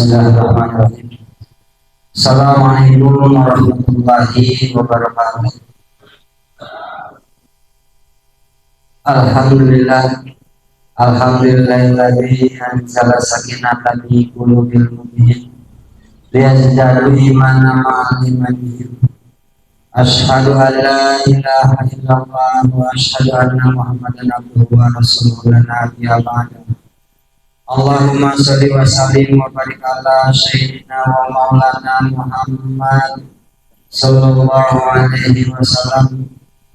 Bismillahirrahmanirrahim. Assalamualaikum warahmatullahi wabarakatuh. Alhamdulillah, alhamdulillahilladzi anzala sakinatan fi qulubil mu'minin liyazdadu imanan ma'a imanihim. Asyhadu an la ilaha illallah wa asyhadu anna Muhammadan abduhu wa rasuluhu la nabiyya ba'dahu. Allahumma sholli wa sallim wa barik ala sayyidina wa maulana Muhammad sallallahu alaihi wasallam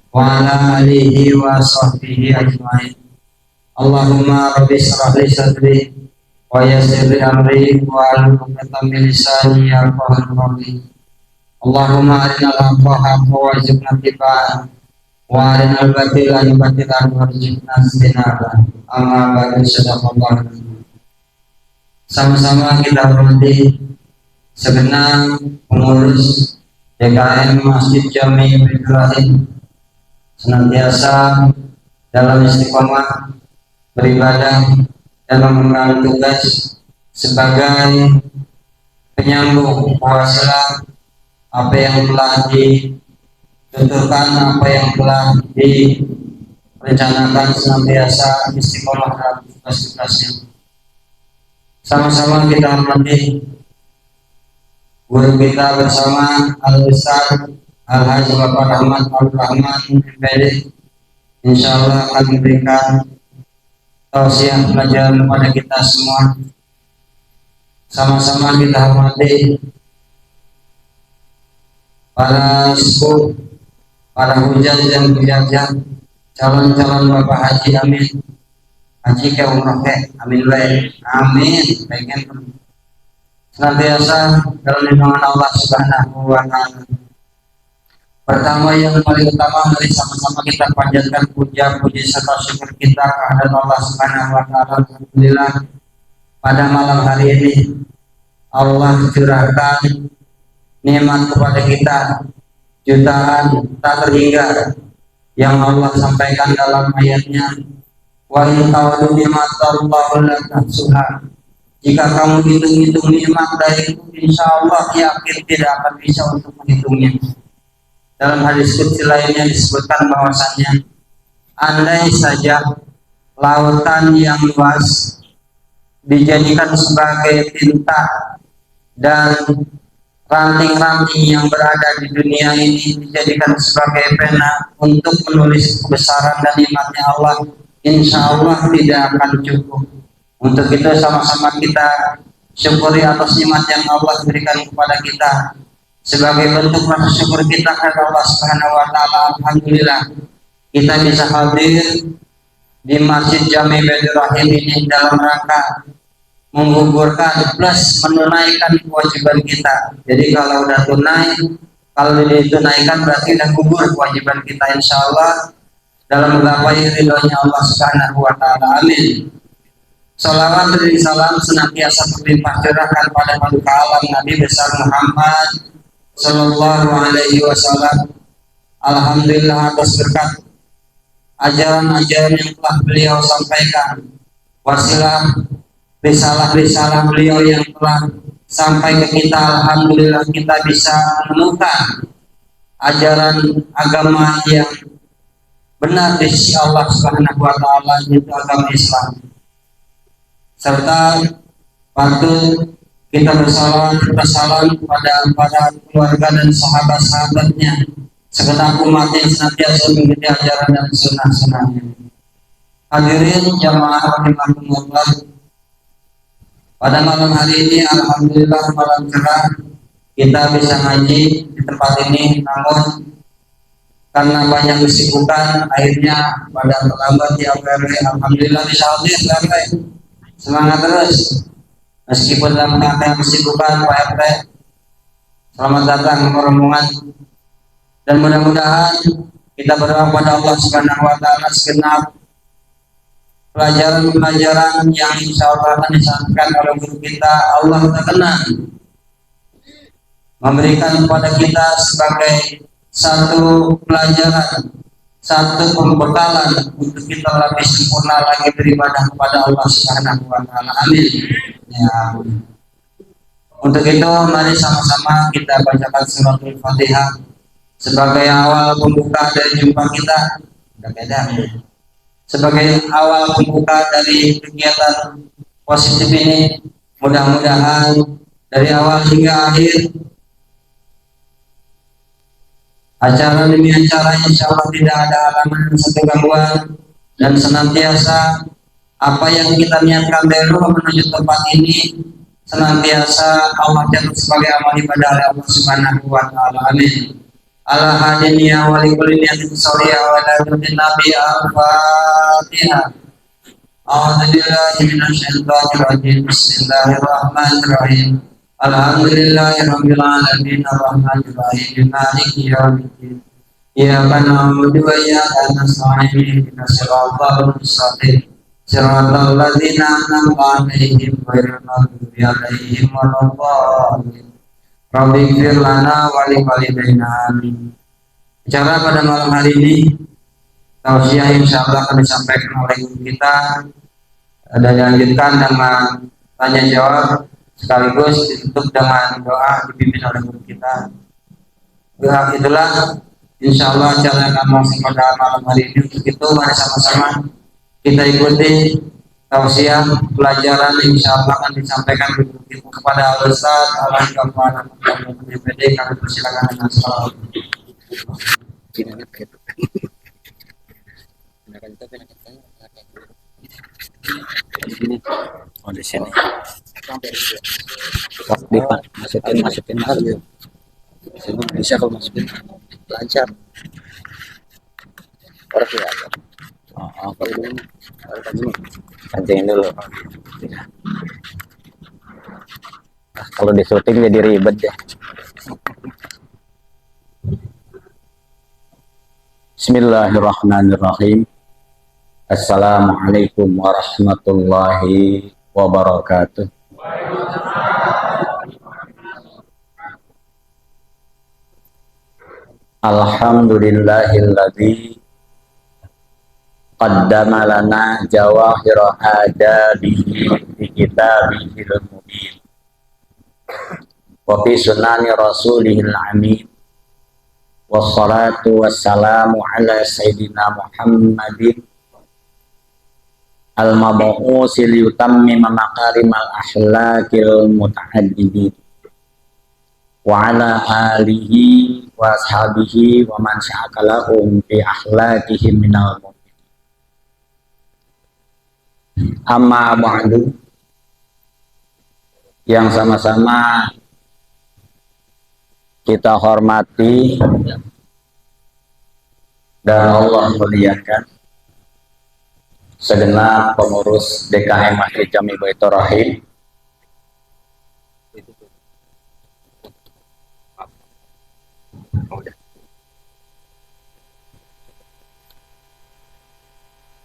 wa ala alihi wa sahbihi ajma'in. Allahumma rabbi shrah li sadri wa yassir li amri wa hlul 'uqdatam min lisani yafqahu qawli. Allahumma arinal haqqa haqqan warzuqna ittiba'ah wa arinal batila batilan warzuqna ijtinabah. Amma ba'du, sadaqallahu. Sama-sama kita hormati segenap pengurus DKM Masjid Jami Ibrahim, senantiasa dalam istiqomah beribadah dan mengemban tugas sebagai penyambung puasa apa yang telah dituturkan, apa yang telah direncanakan, senantiasa istiqomah dalam tugas-tugasnya. Sama-sama kita hormati guru kita bersama Al-Ustaz Al-Haji Bapak Rahmat Al-Rahman MPD, insyaallah akan memberikan tausiah pelajaran kepada kita semua. Sama-sama kita hormati para sepuh, para hujat dan hujat, calon-calon Bapak Haji, amin. Haji ke umroh ke, amin baik, amin. Baikkan senantiasa dalam lindungan Allah Subhanahu wa Ta'ala. Pertama, yang paling utama, mari sama-sama kita panjatkan puja, puji serta syukur kita kehadirat Allah Subhanahu wa Ta'ala. Alhamdulillah, pada malam hari ini Allah curahkan nikmat kepada kita jutaan tak terhingga yang Allah sampaikan dalam ayatnya, wa in ta'udu ni'matallahi la tuhsuha. Jika kamu hitung-hitung nikmat dariku, insyaallah yakin tidak akan bisa untuk menghitungnya. Dalam hadis qudsi lainnya disebutkan bahwasanya andai saja lautan yang luas dijadikan sebagai tinta dan ranting-ranting yang berada di dunia ini dijadikan sebagai pena untuk menulis kebesaran dan nikmatnya Allah, insya Allah tidak akan cukup. Untuk itu sama-sama kita syukuri atas nikmat yang Allah berikan kepada kita. Sebagai bentuk rasa syukur kita kepada Allah Subhanahu wa Ta'ala, alhamdulillah kita bisa hadir di Masjid Jami Ibrahim ini dalam rangka menggugurkan plus menunaikan kewajiban kita. Jadi kalau udah tunai, kalau ditunaikan berarti udah gugur kewajiban kita, insya Allah dalam menggapai ridhonya Allah Subhanahu wa Ta'ala, amin. Salawat dan salam senantiasa berlimpah curahkan pada paduka alam Nabi besar Muhammad sallallahu alaihi wasallam. Alhamdulillah atas berkat ajaran-ajaran yang telah beliau sampaikan, wasilah risalah beliau yang telah sampai ke kita, alhamdulillah kita bisa menemukan ajaran agama yang benar di sisi Allah Subhanahu wa Ta'ala, yaitu agama Islam. Serta patut kita bersalam kepada para keluarga dan sahabat-sahabatnya segenap umat yang senantiasa mengikuti ajaran dan sunnah-sunnahnya. Hadirin jamaah rahimakumullah, pada malam hari ini alhamdulillah malam cerah kita bisa ngaji di tempat ini, namun karena banyak kesibukan akhirnya pada terlambat di APRW. Alhamdulillah bisa hadir PRW, semangat terus meskipun dalam keadaan kesibukan Pak RT. Selamat datang ke rombongan dan mudah-mudahan kita berdoa kepada Allah Subhanahu wa Ta'ala segenap pelajaran-pelajaran yang insya Allah akan disampaikan oleh guru kita, Allah terkenal memberikan kepada kita sebagai satu pelajaran, satu pembekalan untuk kita lebih sempurna lagi beribadah kepada Allah Subhanahu wa Ta'ala, amin. Ya. Untuk itu mari sama-sama kita bacakan suratul Fatihah sebagai awal pembuka dari jumpa kita. Beda. Sebagai awal pembuka dari kegiatan positif ini, mudah-mudahan dari awal hingga akhir acara demi acara insya Allah tidak ada halangan satu gangguan, dan senantiasa apa yang kita niatkan dari rumah menuju tempat ini senantiasa Allah jatuh sebagai amal ibadah oleh Allah Subhanahu wa taala. Amin. Ala hadiniya wa li kulli niyatin sholihah wa la nabi al-Fatihah. A'udzu billahi minasyaitonir rajim. Bismillahirrahmanirrahim. Alhamdulillahirabbil alamin arrahmanir rahim maliki yaumiddin. Iyyaka na'budu wa iyyaka nasta'in ihdinas siratal mustaqim. Siratal ladzina an'amta 'alaihim ghairil maghdubi 'alaihim waladdallin. Rabbi ighfir lana wa li walidayna amin. Acara pada malam hari ini tausiah insyaallah akan disampaikan oleh guru kita dan dilanjutkan dengan tanya jawab sekaligus ditutup dengan doa dipimpin oleh guru kita. Doa itulah insyaallah acara yang akan masuk pada malam hari ini. Untuk itu mari sama-sama kita ikuti tausiah pelajaran yang insyaallah akan disampaikan kepada Al-Ustaz Al-Ghafar DPD. Kami persilakan dengan salam. Oh di sini. Pak, masukin lagi. Bisa kalau masukin lancar. Orang tidak. Oh, kencingin dulu. Kalau di syuting jadi ribet ya. Bismillahirrahmanirrahim. Assalamualaikum warahmatullahi wabarakatuh. Alhamdulillahilladzi qaddama lana jawahira adabihi fi kitabihil mubin wa fi sunani rasulihil amin. Wassalatu wassalamu ala sayyidina Muhammadin al-mabu'usi liyutammima makarimal akhlaqil muta'addidin wa ala alihi wa ashabihi wa man sya'aka lahum fi akhlaqihim minal mu'minin. Amma ba'du, yang sama-sama kita hormati dan Allah muliakan segenap pengurus DKM Masjid Jami Baitur Rahim,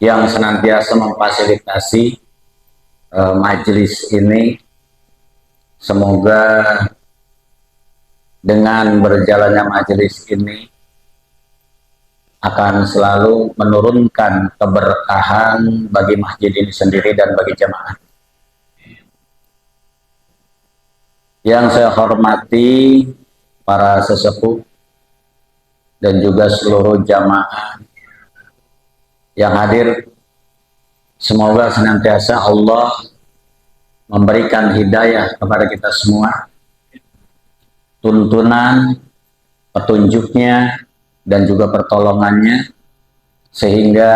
yang senantiasa memfasilitasi majelis ini. Semoga dengan berjalannya majelis ini akan selalu menurunkan keberkahan bagi masjid ini sendiri dan bagi jemaah. Yang saya hormati para sesepuh dan juga seluruh jamaah yang hadir, semoga senantiasa Allah memberikan hidayah kepada kita semua, tuntunan, petunjuknya, dan juga pertolongannya, sehingga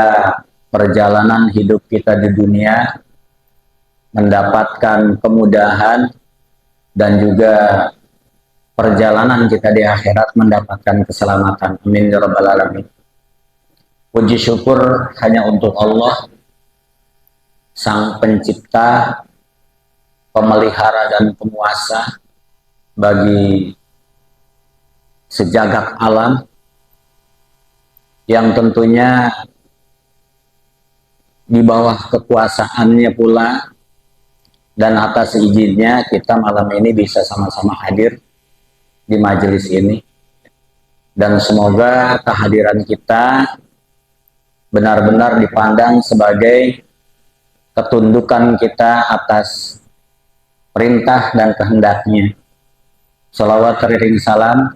perjalanan hidup kita di dunia mendapatkan kemudahan dan juga perjalanan kita di akhirat mendapatkan keselamatan. Amin ya rabbal alamin. Puji syukur hanya untuk Allah, Sang Pencipta, Pemelihara dan Penguasa bagi sejagat alam, yang tentunya di bawah kekuasaannya pula dan atas izinnya kita malam ini bisa sama-sama hadir di majelis ini. Dan semoga kehadiran kita benar-benar dipandang sebagai ketundukan kita atas perintah dan kehendaknya. Salawat teriring salam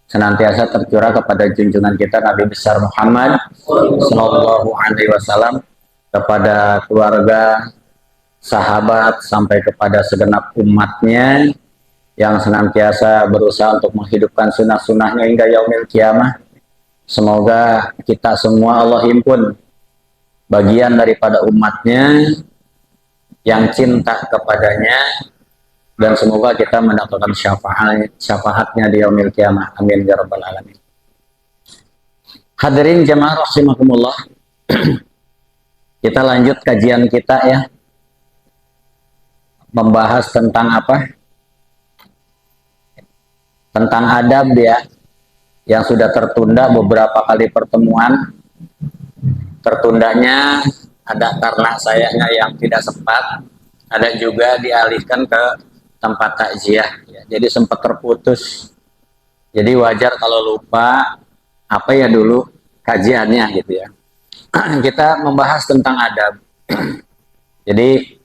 senantiasa tercurah kepada junjungan kita Nabi besar Muhammad Sallallahu Alaihi Wasallam, kepada keluarga, sahabat, sampai kepada segenap umatnya yang senantiasa berusaha untuk menghidupkan sunnah-sunnahnya hingga yaumil kiamah. Semoga kita semua Allah himpun bagian daripada umatnya yang cinta kepadanya, dan semoga kita mendapatkan syafaatnya di yaumil kiamah. Amin ya rabbal alamin. Hadirin jamaah rahimakumullah. Kita lanjut kajian kita ya. Membahas tentang apa? Tentang adab ya, yang sudah tertunda beberapa kali pertemuan. Tertundanya ada karena sayanya yang tidak sempat, ada juga dialihkan ke tempat takziah ya. Jadi sempat terputus. Jadi wajar kalau lupa apa ya dulu kajiannya gitu ya. Kita membahas tentang adab. Jadi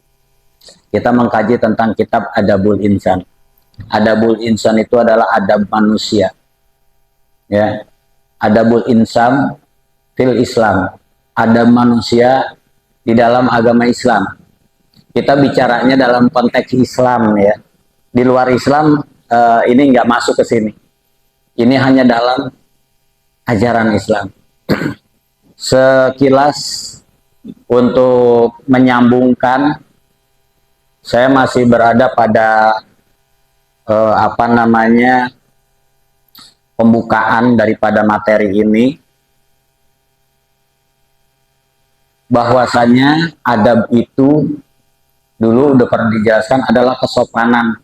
kita mengkaji tentang kitab Adabul Insan. Adabul Insan itu adalah adab manusia. Ya. Adabul Insan fil Islam. Adab manusia di dalam agama Islam. Kita bicaranya dalam konteks Islam ya. Di luar Islam ini nggak masuk ke sini. Ini hanya dalam ajaran Islam. Sekilas untuk menyambungkan, saya masih berada pada pembukaan daripada materi ini. Bahwasanya adab itu dulu udah pernah dijelaskan adalah kesopanan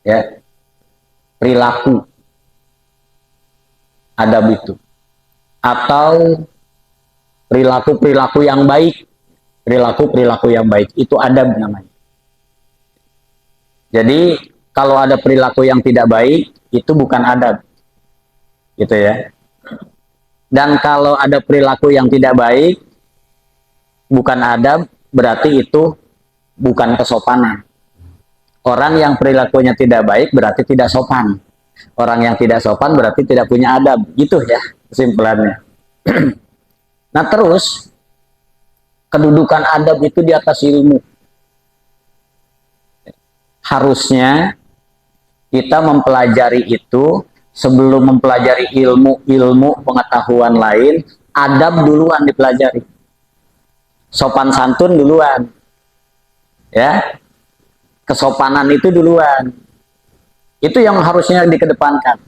ya, perilaku. Adab itu atau perilaku-perilaku yang baik, perilaku-perilaku yang baik itu adab namanya. Jadi kalau ada perilaku yang tidak baik itu bukan adab gitu ya. Dan kalau ada perilaku yang tidak baik bukan adab, berarti itu bukan kesopanan. Orang yang perilakunya tidak baik berarti tidak sopan. Orang yang tidak sopan berarti tidak punya adab. Gitu ya kesimpulannya. Nah terus, kedudukan adab itu di atas ilmu. Harusnya kita mempelajari itu sebelum mempelajari ilmu pengetahuan lain, adab duluan dipelajari. Sopan santun duluan ya, kesopanan itu duluan, itu yang harusnya dikedepankan.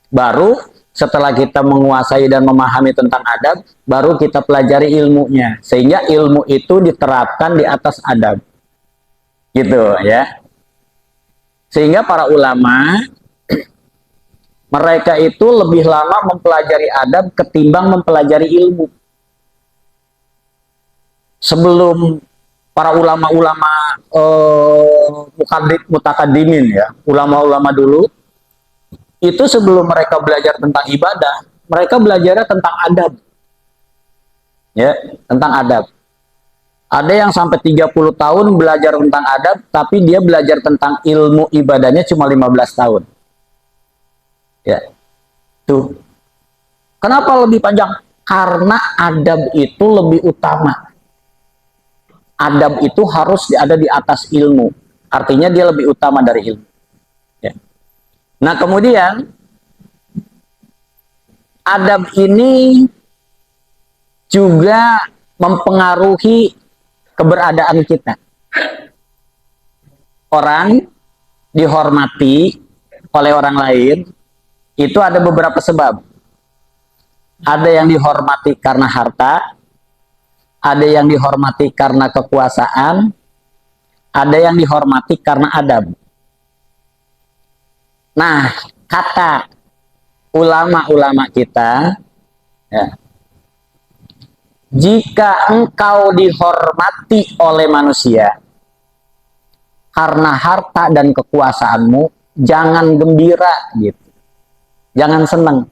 Baru setelah kita menguasai dan memahami tentang adab, baru kita pelajari ilmunya, sehingga ilmu itu diterapkan di atas adab gitu ya. Sehingga para ulama mereka itu lebih lama mempelajari adab ketimbang mempelajari ilmu. Sebelum para ulama-ulama mutakaddimin ya, ulama-ulama dulu itu sebelum mereka belajar tentang ibadah, mereka belajar tentang adab ya, tentang adab. Ada yang sampai 30 tahun belajar tentang adab, tapi dia belajar tentang ilmu ibadahnya cuma 15 tahun ya. Tuh kenapa lebih panjang? Karena adab itu lebih utama. Adab itu harus ada di atas ilmu. Artinya dia lebih utama dari ilmu. Ya. Nah kemudian, adab ini juga mempengaruhi keberadaan kita. Orang dihormati oleh orang lain, itu ada beberapa sebab. Ada yang dihormati karena harta, ada yang dihormati karena kekuasaan, ada yang dihormati karena adab. Nah, kata ulama-ulama kita, ya, jika engkau dihormati oleh manusia karena harta dan kekuasaanmu, jangan gembira gitu, jangan senang.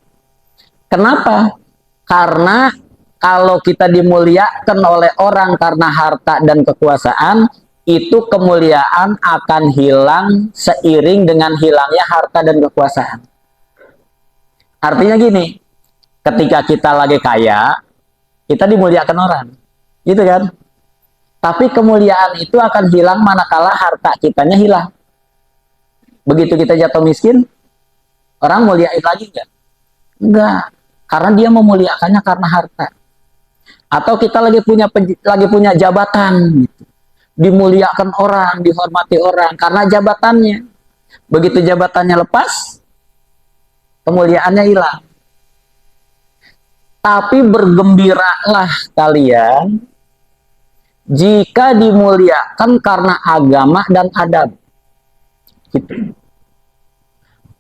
Kenapa? Karena kalau kita dimuliakan oleh orang karena harta dan kekuasaan, itu kemuliaan akan hilang seiring dengan hilangnya harta dan kekuasaan. Artinya gini, ketika kita lagi kaya, kita dimuliakan orang, gitu kan? Tapi kemuliaan itu akan hilang manakala harta kitanya hilang. Begitu kita jatuh miskin, orang muliain lagi enggak? Enggak, karena dia memuliakannya karena harta. Atau kita lagi punya jabatan, gitu. Dimuliakan orang, dihormati orang karena jabatannya. Begitu jabatannya lepas, kemuliaannya hilang. Tapi bergembiralah kalian jika dimuliakan karena agama dan adab. Gitu.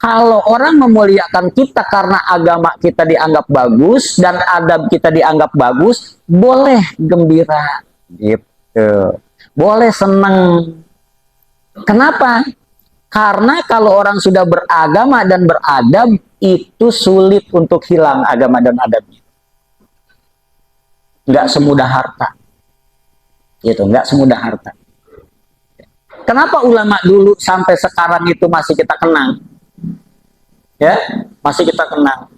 Kalau orang memuliakan kita karena agama kita dianggap bagus dan adab kita dianggap bagus, boleh gembira, gitu. Boleh senang. Kenapa? Karena kalau orang sudah beragama dan beradab, itu sulit untuk hilang agama dan adabnya. Nggak semudah harta. Gitu, nggak semudah harta. Kenapa ulama dulu sampai sekarang itu masih kita kenang? Ya, masih kita kenang.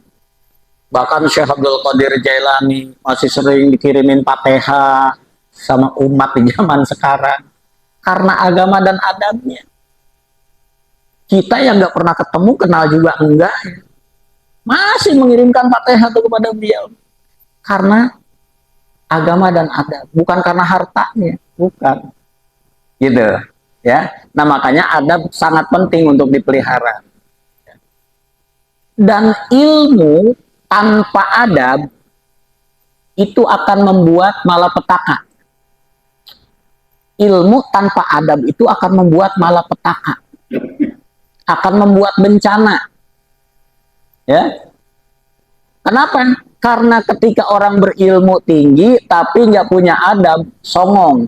Bahkan Syekh Abdul Qadir Jailani masih sering dikirimin Fatihah sama umat di zaman sekarang karena agama dan adabnya. Kita yang nggak pernah ketemu, kenal juga enggak, masih mengirimkan Fatihah itu kepada beliau karena agama dan adab, bukan karena hartanya, bukan. Gitu, ya. Nah, makanya adab sangat penting untuk dipelihara. Dan ilmu tanpa adab itu akan membuat malapetaka. Ilmu tanpa adab itu akan membuat malapetaka, akan membuat bencana. Ya, kenapa? Karena ketika orang berilmu tinggi tapi nggak punya adab, songong.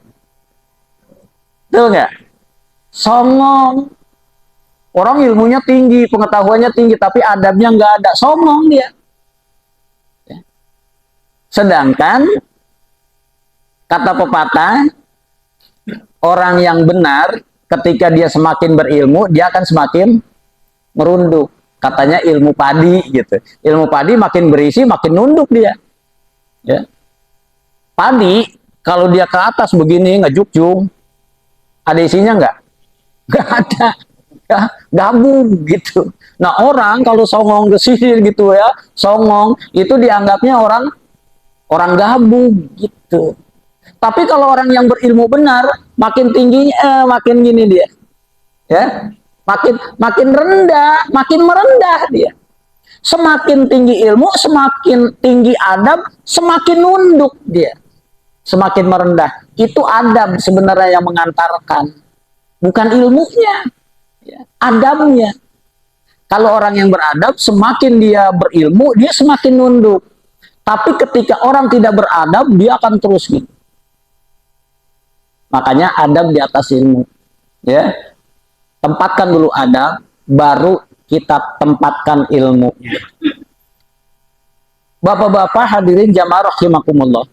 Betul nggak? Songong. Orang ilmunya tinggi, pengetahuannya tinggi, tapi adabnya nggak ada, songong dia. Sedangkan kata pepatah, orang yang benar ketika dia semakin berilmu, dia akan semakin merunduk. Katanya ilmu padi gitu. Ilmu padi makin berisi, makin nunduk dia. Ya. Padi kalau dia ke atas begini ngejukjung, ada isinya nggak? Nggak ada. Ya, gabung gitu. Nah, orang kalau songong ke sini gitu ya, songong itu dianggapnya orang gabung gitu. Tapi kalau orang yang berilmu benar, makin tingginya makin gini dia. Ya. Makin rendah, makin merendah dia. Semakin tinggi ilmu, semakin tinggi adab, semakin nunduk dia. Semakin merendah. Itu adab sebenarnya yang mengantarkan. Bukan ilmunya. Ya, adabnya. Kalau orang yang beradab, semakin dia berilmu, dia semakin nunduk. Tapi ketika orang tidak beradab, dia akan terus gitu. Makanya adab di atas ilmu. Ya, tempatkan dulu adab, baru kita tempatkan ilmu. Bapak-bapak hadirin jamaah rahimakumullah.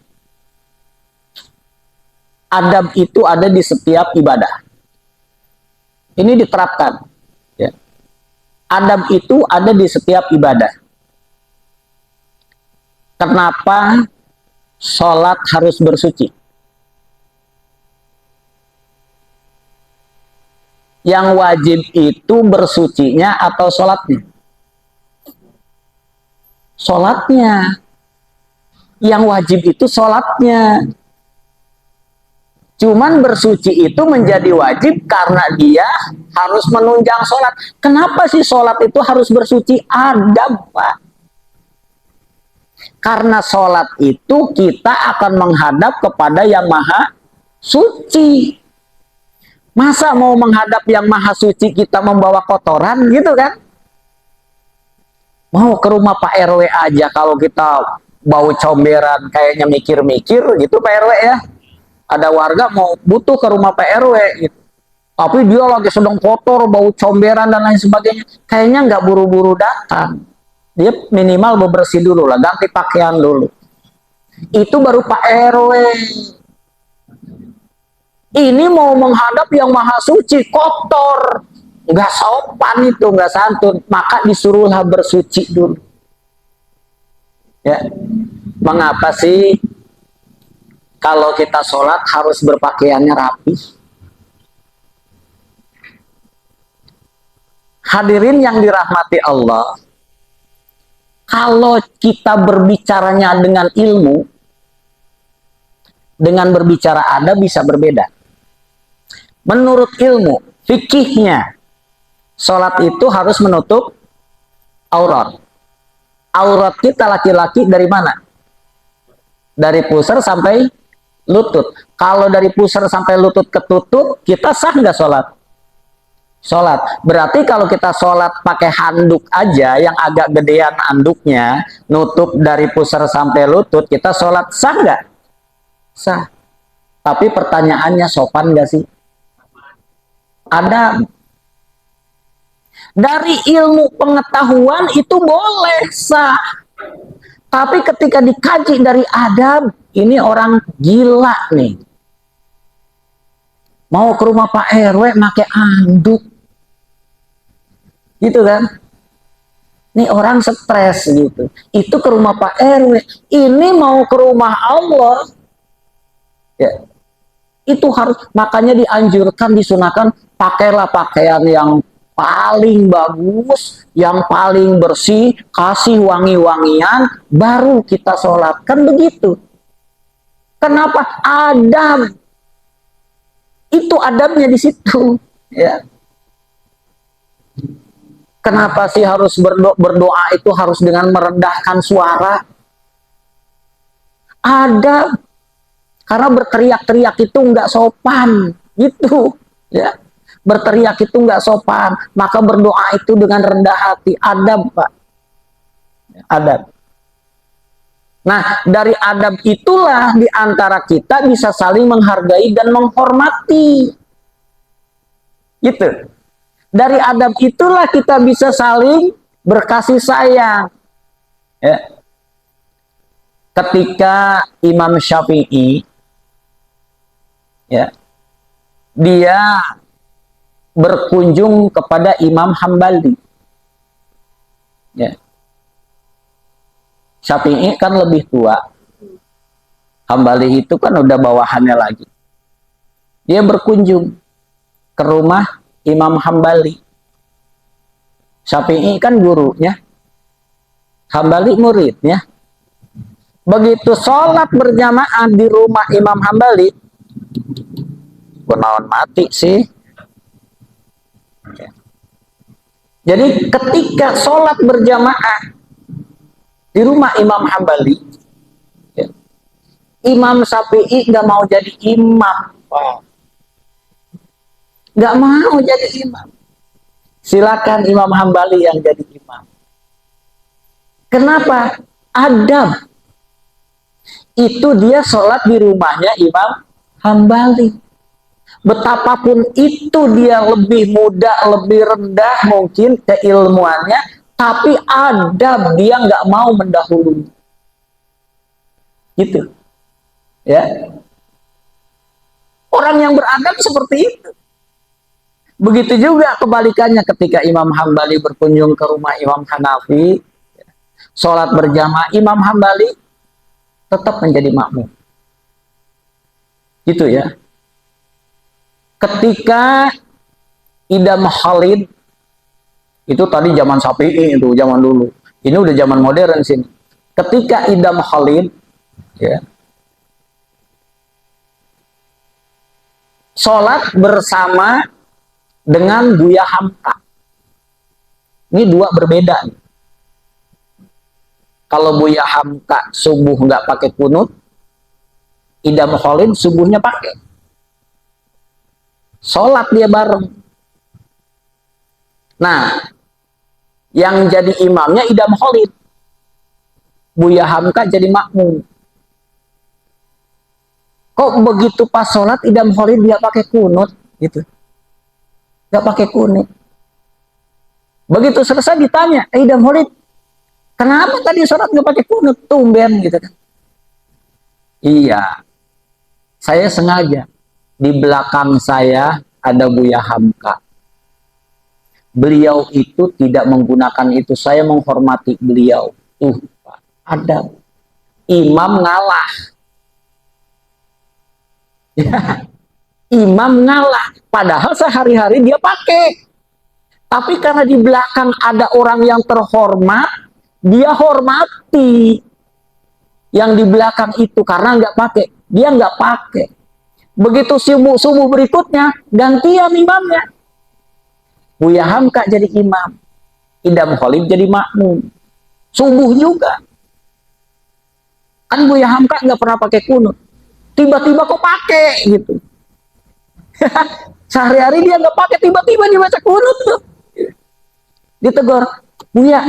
Adab itu ada di setiap ibadah. Ini diterapkan. Ya. Adab itu ada di setiap ibadah. Kenapa sholat harus bersuci? Yang wajib itu bersucinya atau sholatnya? Sholatnya. Yang wajib itu sholatnya. Cuman bersuci itu menjadi wajib karena dia harus menunjang sholat. Kenapa sih sholat itu harus bersuci? Adab, Pak. Karena sholat itu kita akan menghadap kepada yang maha suci. Masa mau menghadap yang maha suci kita membawa kotoran gitu kan? Mau ke rumah Pak RW aja kalau kita bau comberan kayaknya mikir-mikir gitu Pak RW ya. Ada warga mau butuh ke rumah Pak RW gitu. Tapi dia lagi sedang kotor, bau comberan dan lain sebagainya. Kayaknya nggak buru-buru datang. Dia minimal bebersih dulu lah, ganti pakaian dulu. Itu baru Pak RW. Ini mau menghadap yang maha suci, kotor, nggak sopan itu, nggak santun. Maka disuruhlah bersuci dulu. Ya, mengapa sih kalau kita sholat harus berpakaiannya rapi? Hadirin yang dirahmati Allah, kalau kita berbicaranya dengan ilmu, dengan berbicara adab bisa berbeda. Menurut ilmu, fikihnya, sholat itu harus menutup aurat. Aurat kita laki-laki dari mana? Dari pusar sampai lutut. Kalau dari pusar sampai lutut ketutup, kita sah nggak sholat? Sholat. Berarti kalau kita sholat pakai handuk aja, yang agak gedean handuknya, nutup dari pusar sampai lutut, kita sholat sah nggak? Sah. Tapi pertanyaannya sopan nggak sih? Ada. Dari ilmu pengetahuan itu boleh sah. Tapi ketika dikaji dari adab, ini orang gila nih. Mau ke rumah Pak RW pakai anduk. Gitu kan? Ini orang stres gitu. Itu ke rumah Pak RW. Ini mau ke rumah Allah. Ya. Itu harus, makanya dianjurkan, disunahkan, pakailah pakaian yang paling bagus, yang paling bersih, kasih wangi-wangian, baru kita sholat. Kan begitu. Kenapa? Adab. Itu adabnya di situ. Ya. Kenapa sih harus berdoa itu harus dengan merendahkan suara? Adab. Karena berteriak-teriak itu nggak sopan. Gitu. Ya. Berteriak itu nggak sopan, maka berdoa itu dengan rendah hati. Adab, Pak. Adab. Nah, dari adab itulah diantara kita bisa saling menghargai dan menghormati. Gitu. Dari adab itulah kita bisa saling berkasih sayang. Ya. Ketika Imam Syafi'i, ya, dia berkunjung kepada Imam Hambali. Ya. Syafi'i kan lebih tua. Hambali itu kan udah bawahannya lagi. Dia berkunjung ke rumah Imam Hambali. Syafi'i kan gurunya. Hambali muridnya. Begitu sholat berjamaah di rumah Imam Hambali, kenaon mati sih. Jadi ketika sholat berjamaah di rumah Imam Hambali, ya, Imam Syafi'i nggak mau jadi imam, nggak mau jadi imam. Silakan Imam Hambali yang jadi imam. Kenapa? Adab. Itu dia sholat di rumahnya Imam Hambali. Betapapun itu dia lebih muda, lebih rendah mungkin keilmuannya, tapi adab, dia nggak mau mendahului. Gitu. Ya. Orang yang beradab seperti itu. Begitu juga kebalikannya ketika Imam Hambali berkunjung ke rumah Imam Hanafi, sholat berjamaah, Imam Hambali tetap menjadi makmum. Gitu ya. Ketika Idam Khalid, itu tadi zaman Syafi'i, itu zaman dulu. Ini udah zaman modern sini. Ketika Idam Khalid, ya, sholat bersama dengan Buya Hamka. Ini dua berbeda. Kalau Buya Hamka subuh nggak pakai kunut, Idam Khalid subuhnya pakai. Sholat dia bareng. Nah, yang jadi imamnya Idam Khalid. Buya Hamka jadi makmum. Kok begitu pas sholat Idam Khalid dia pakai kunut gitu? Gak pakai kunut. Begitu selesai ditanya, Idam Khalid, kenapa tadi sholat gak pakai kunut? Tumben gitu kan? Iya, saya sengaja. Di belakang saya ada Buya Hamka. Beliau itu tidak menggunakan itu. Saya menghormati beliau. Pak, ada imam ngalah. Ya, imam ngalah. Padahal sehari-hari dia pakai. Tapi karena di belakang ada orang yang terhormat, dia hormati yang di belakang itu karena nggak pakai. Dia nggak pakai. Begitu subuh berikutnya, gantian imamnya. Buya Hamka jadi imam, Idam Khalib jadi makmum. Subuh juga. Kan Buya Hamka nggak pernah pakai kunut. Tiba-tiba kok pakai gitu. Sehari-hari dia nggak pakai, tiba-tiba dia baca kunut tuh. Ditegur, Buya,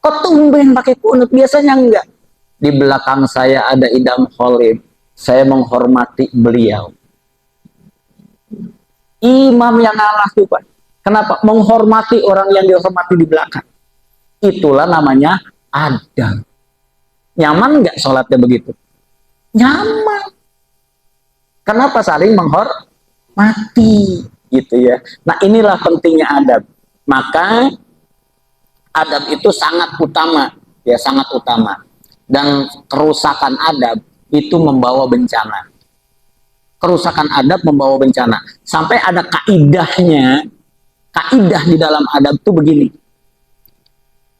kok tumben pakai kunut, biasanya enggak. Di belakang saya ada Idam Khalib. Saya menghormati beliau. Imam yang ngalah tuh, Pak. Kenapa? Menghormati orang yang dihormati di belakang. Itulah namanya adab. Nyaman nggak sholatnya begitu? Nyaman. Kenapa? Saling menghormati, gitu ya. Nah, inilah pentingnya adab. Maka adab itu sangat utama, ya, sangat utama. Dan kerusakan adab itu membawa bencana. Kerusakan adab membawa bencana. Sampai ada kaidahnya. Kaidah di dalam adab itu begini.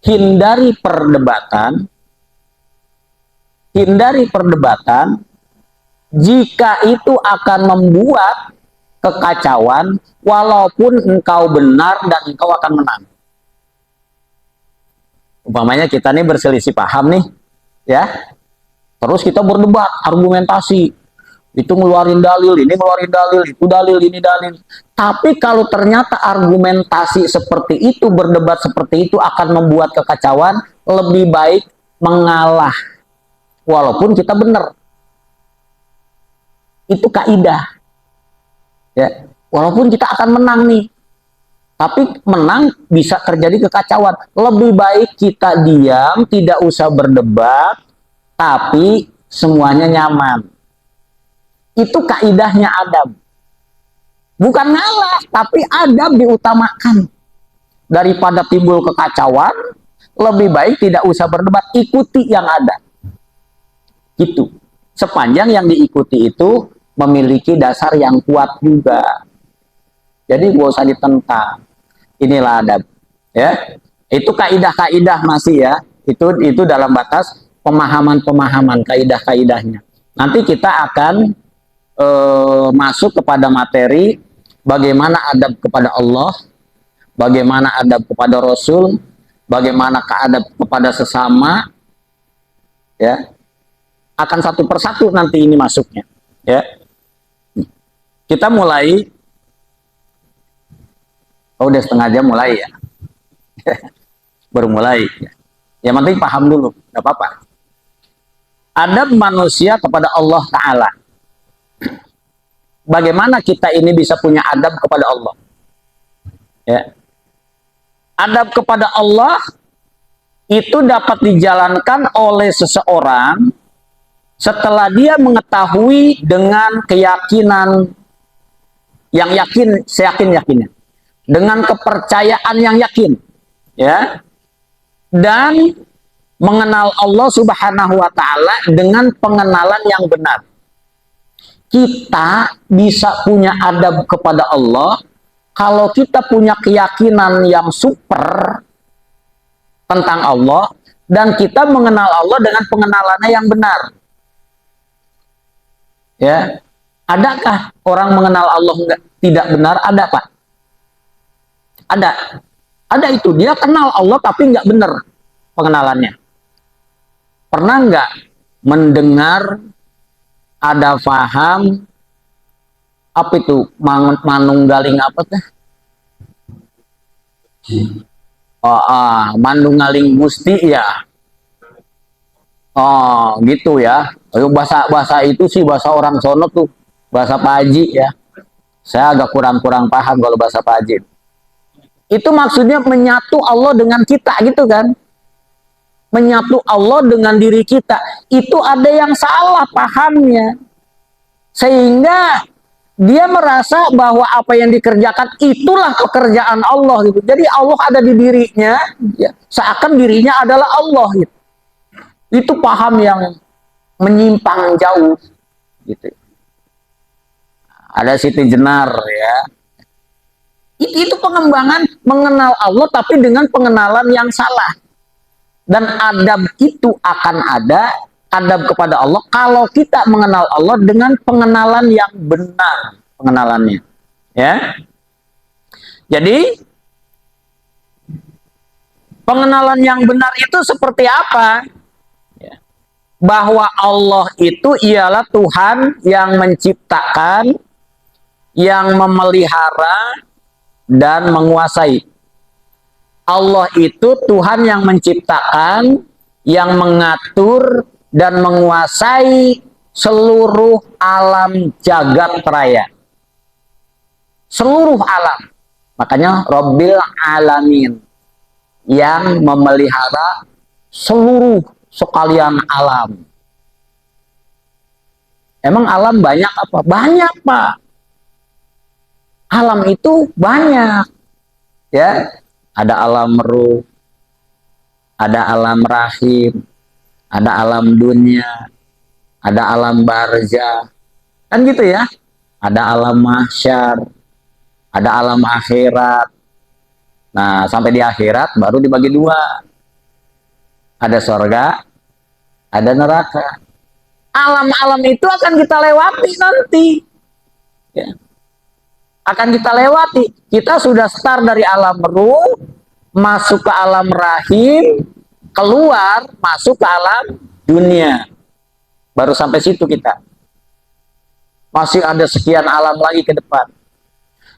Hindari perdebatan jika itu akan membuat kekacauan, walaupun engkau benar dan engkau akan menang. Umpamanya kita nih berselisih paham nih, ya. Terus kita berdebat, argumentasi. Itu ngeluarin dalil, ini ngeluarin dalil, itu dalil, ini dalil. Tapi kalau ternyata argumentasi seperti itu, berdebat seperti itu akan membuat kekacauan, lebih baik mengalah. Walaupun kita benar. Itu kaidah. Ya, walaupun kita akan menang nih. Tapi menang bisa terjadi kekacauan. Lebih baik kita diam, tidak usah berdebat, tapi semuanya nyaman. Itu kaidahnya adab. Bukan ngalah, tapi adab diutamakan. Daripada timbul kekacauan, lebih baik tidak usah berdebat, ikuti yang ada. Gitu. Sepanjang yang diikuti itu memiliki dasar yang kuat juga. Jadi gak usah ditentang. Inilah adab. Ya. Itu kaidah-kaidah masih ya. Itu dalam batas pemahaman-pemahaman kaidah-kaidahnya. Nanti kita akan masuk kepada materi bagaimana adab kepada Allah, bagaimana adab kepada Rasul, bagaimana adab kepada sesama, ya. Akan satu persatu nanti ini masuknya, ya. Kita mulai. Oh, udah setengah jam mulai ya. Baru mulai. Yang penting paham dulu, nggak apa-apa. Adab manusia kepada Allah Ta'ala. Bagaimana kita ini bisa punya adab kepada Allah? Ya. Adab kepada Allah itu dapat dijalankan oleh seseorang setelah dia mengetahui dengan keyakinan yang yakin, seyakin-yakinnya, dengan kepercayaan yang yakin, ya, dan mengenal Allah Subhanahu wa Ta'ala dengan pengenalan yang benar. Kita bisa punya adab kepada Allah kalau kita punya keyakinan yang super tentang Allah dan kita mengenal Allah dengan pengenalannya yang benar. Ya, adakah orang mengenal Allah tidak benar? Ada, Pak. Ada itu, dia kenal Allah tapi nggak benar pengenalannya. Pernah nggak mendengar ada faham apa itu manunggaling apa tuh? Manunggaling musti ya. Oh, gitu ya. Bahasa itu sih bahasa orang sono tuh, bahasa Pak Haji ya. Saya agak kurang paham kalau bahasa Pak Haji. Itu maksudnya menyatu Allah dengan kita gitu kan. Menyatu Allah dengan diri kita. Itu ada yang salah pahamnya. Sehingga dia merasa bahwa apa yang dikerjakan itulah pekerjaan Allah gitu. Jadi Allah ada di dirinya, ya, seakan dirinya adalah Allah gitu. Itu paham yang menyimpang jauh gitu. Ada Siti Jenar ya. Itu pengembangan mengenal Allah tapi dengan pengenalan yang salah. Dan adab itu akan ada, adab kepada Allah kalau kita mengenal Allah dengan pengenalan yang benar pengenalannya, ya. Jadi pengenalan yang benar itu seperti apa? Ya. Bahwa Allah itu ialah Tuhan yang menciptakan, yang memelihara dan menguasai. Allah itu Tuhan yang menciptakan, yang mengatur dan menguasai seluruh alam jagat raya. Seluruh alam. Makanya Rabbil Alamin, yang memelihara seluruh sekalian alam. Emang alam banyak apa? Banyak, Pak. Alam itu banyak. Ya, ada alam ruh, ada alam rahim, ada alam dunia, ada alam barzah, kan gitu ya. Ada alam mahsyar, ada alam akhirat. Nah, sampai di akhirat baru dibagi dua. Ada surga, ada neraka. Alam-alam itu akan kita lewati nanti. Ya. Akan kita lewati. Kita sudah start dari alam ruh, masuk ke alam rahim, keluar, masuk ke alam dunia. Baru sampai situ kita. Masih ada sekian alam lagi ke depan.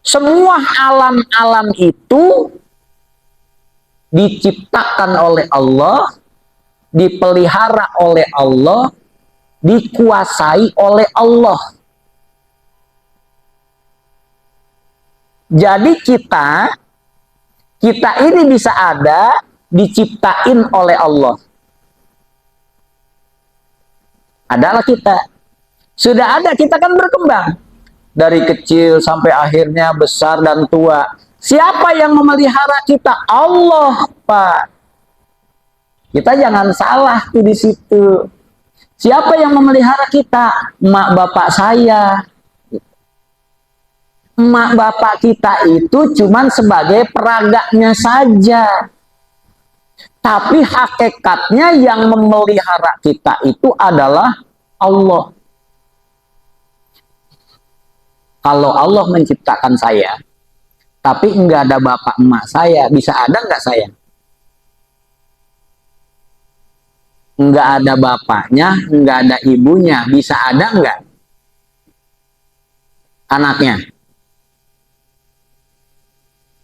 Semua alam-alam itu diciptakan oleh Allah, dipelihara oleh Allah, dikuasai oleh Allah. Jadi kita ini bisa ada diciptain oleh Allah. Adalah kita. Sudah ada, kita kan berkembang. Dari kecil sampai akhirnya besar dan tua. Siapa yang memelihara kita? Allah, Pak. Kita jangan salah di situ. Siapa yang memelihara kita? Emak bapak saya. Emak bapak kita itu cuman sebagai peragaknya saja. Tapi hakikatnya yang memelihara kita itu adalah Allah. Kalau Allah menciptakan saya, tapi enggak ada bapak emak saya, bisa ada enggak saya? Enggak ada bapaknya, enggak ada ibunya, bisa ada enggak anaknya?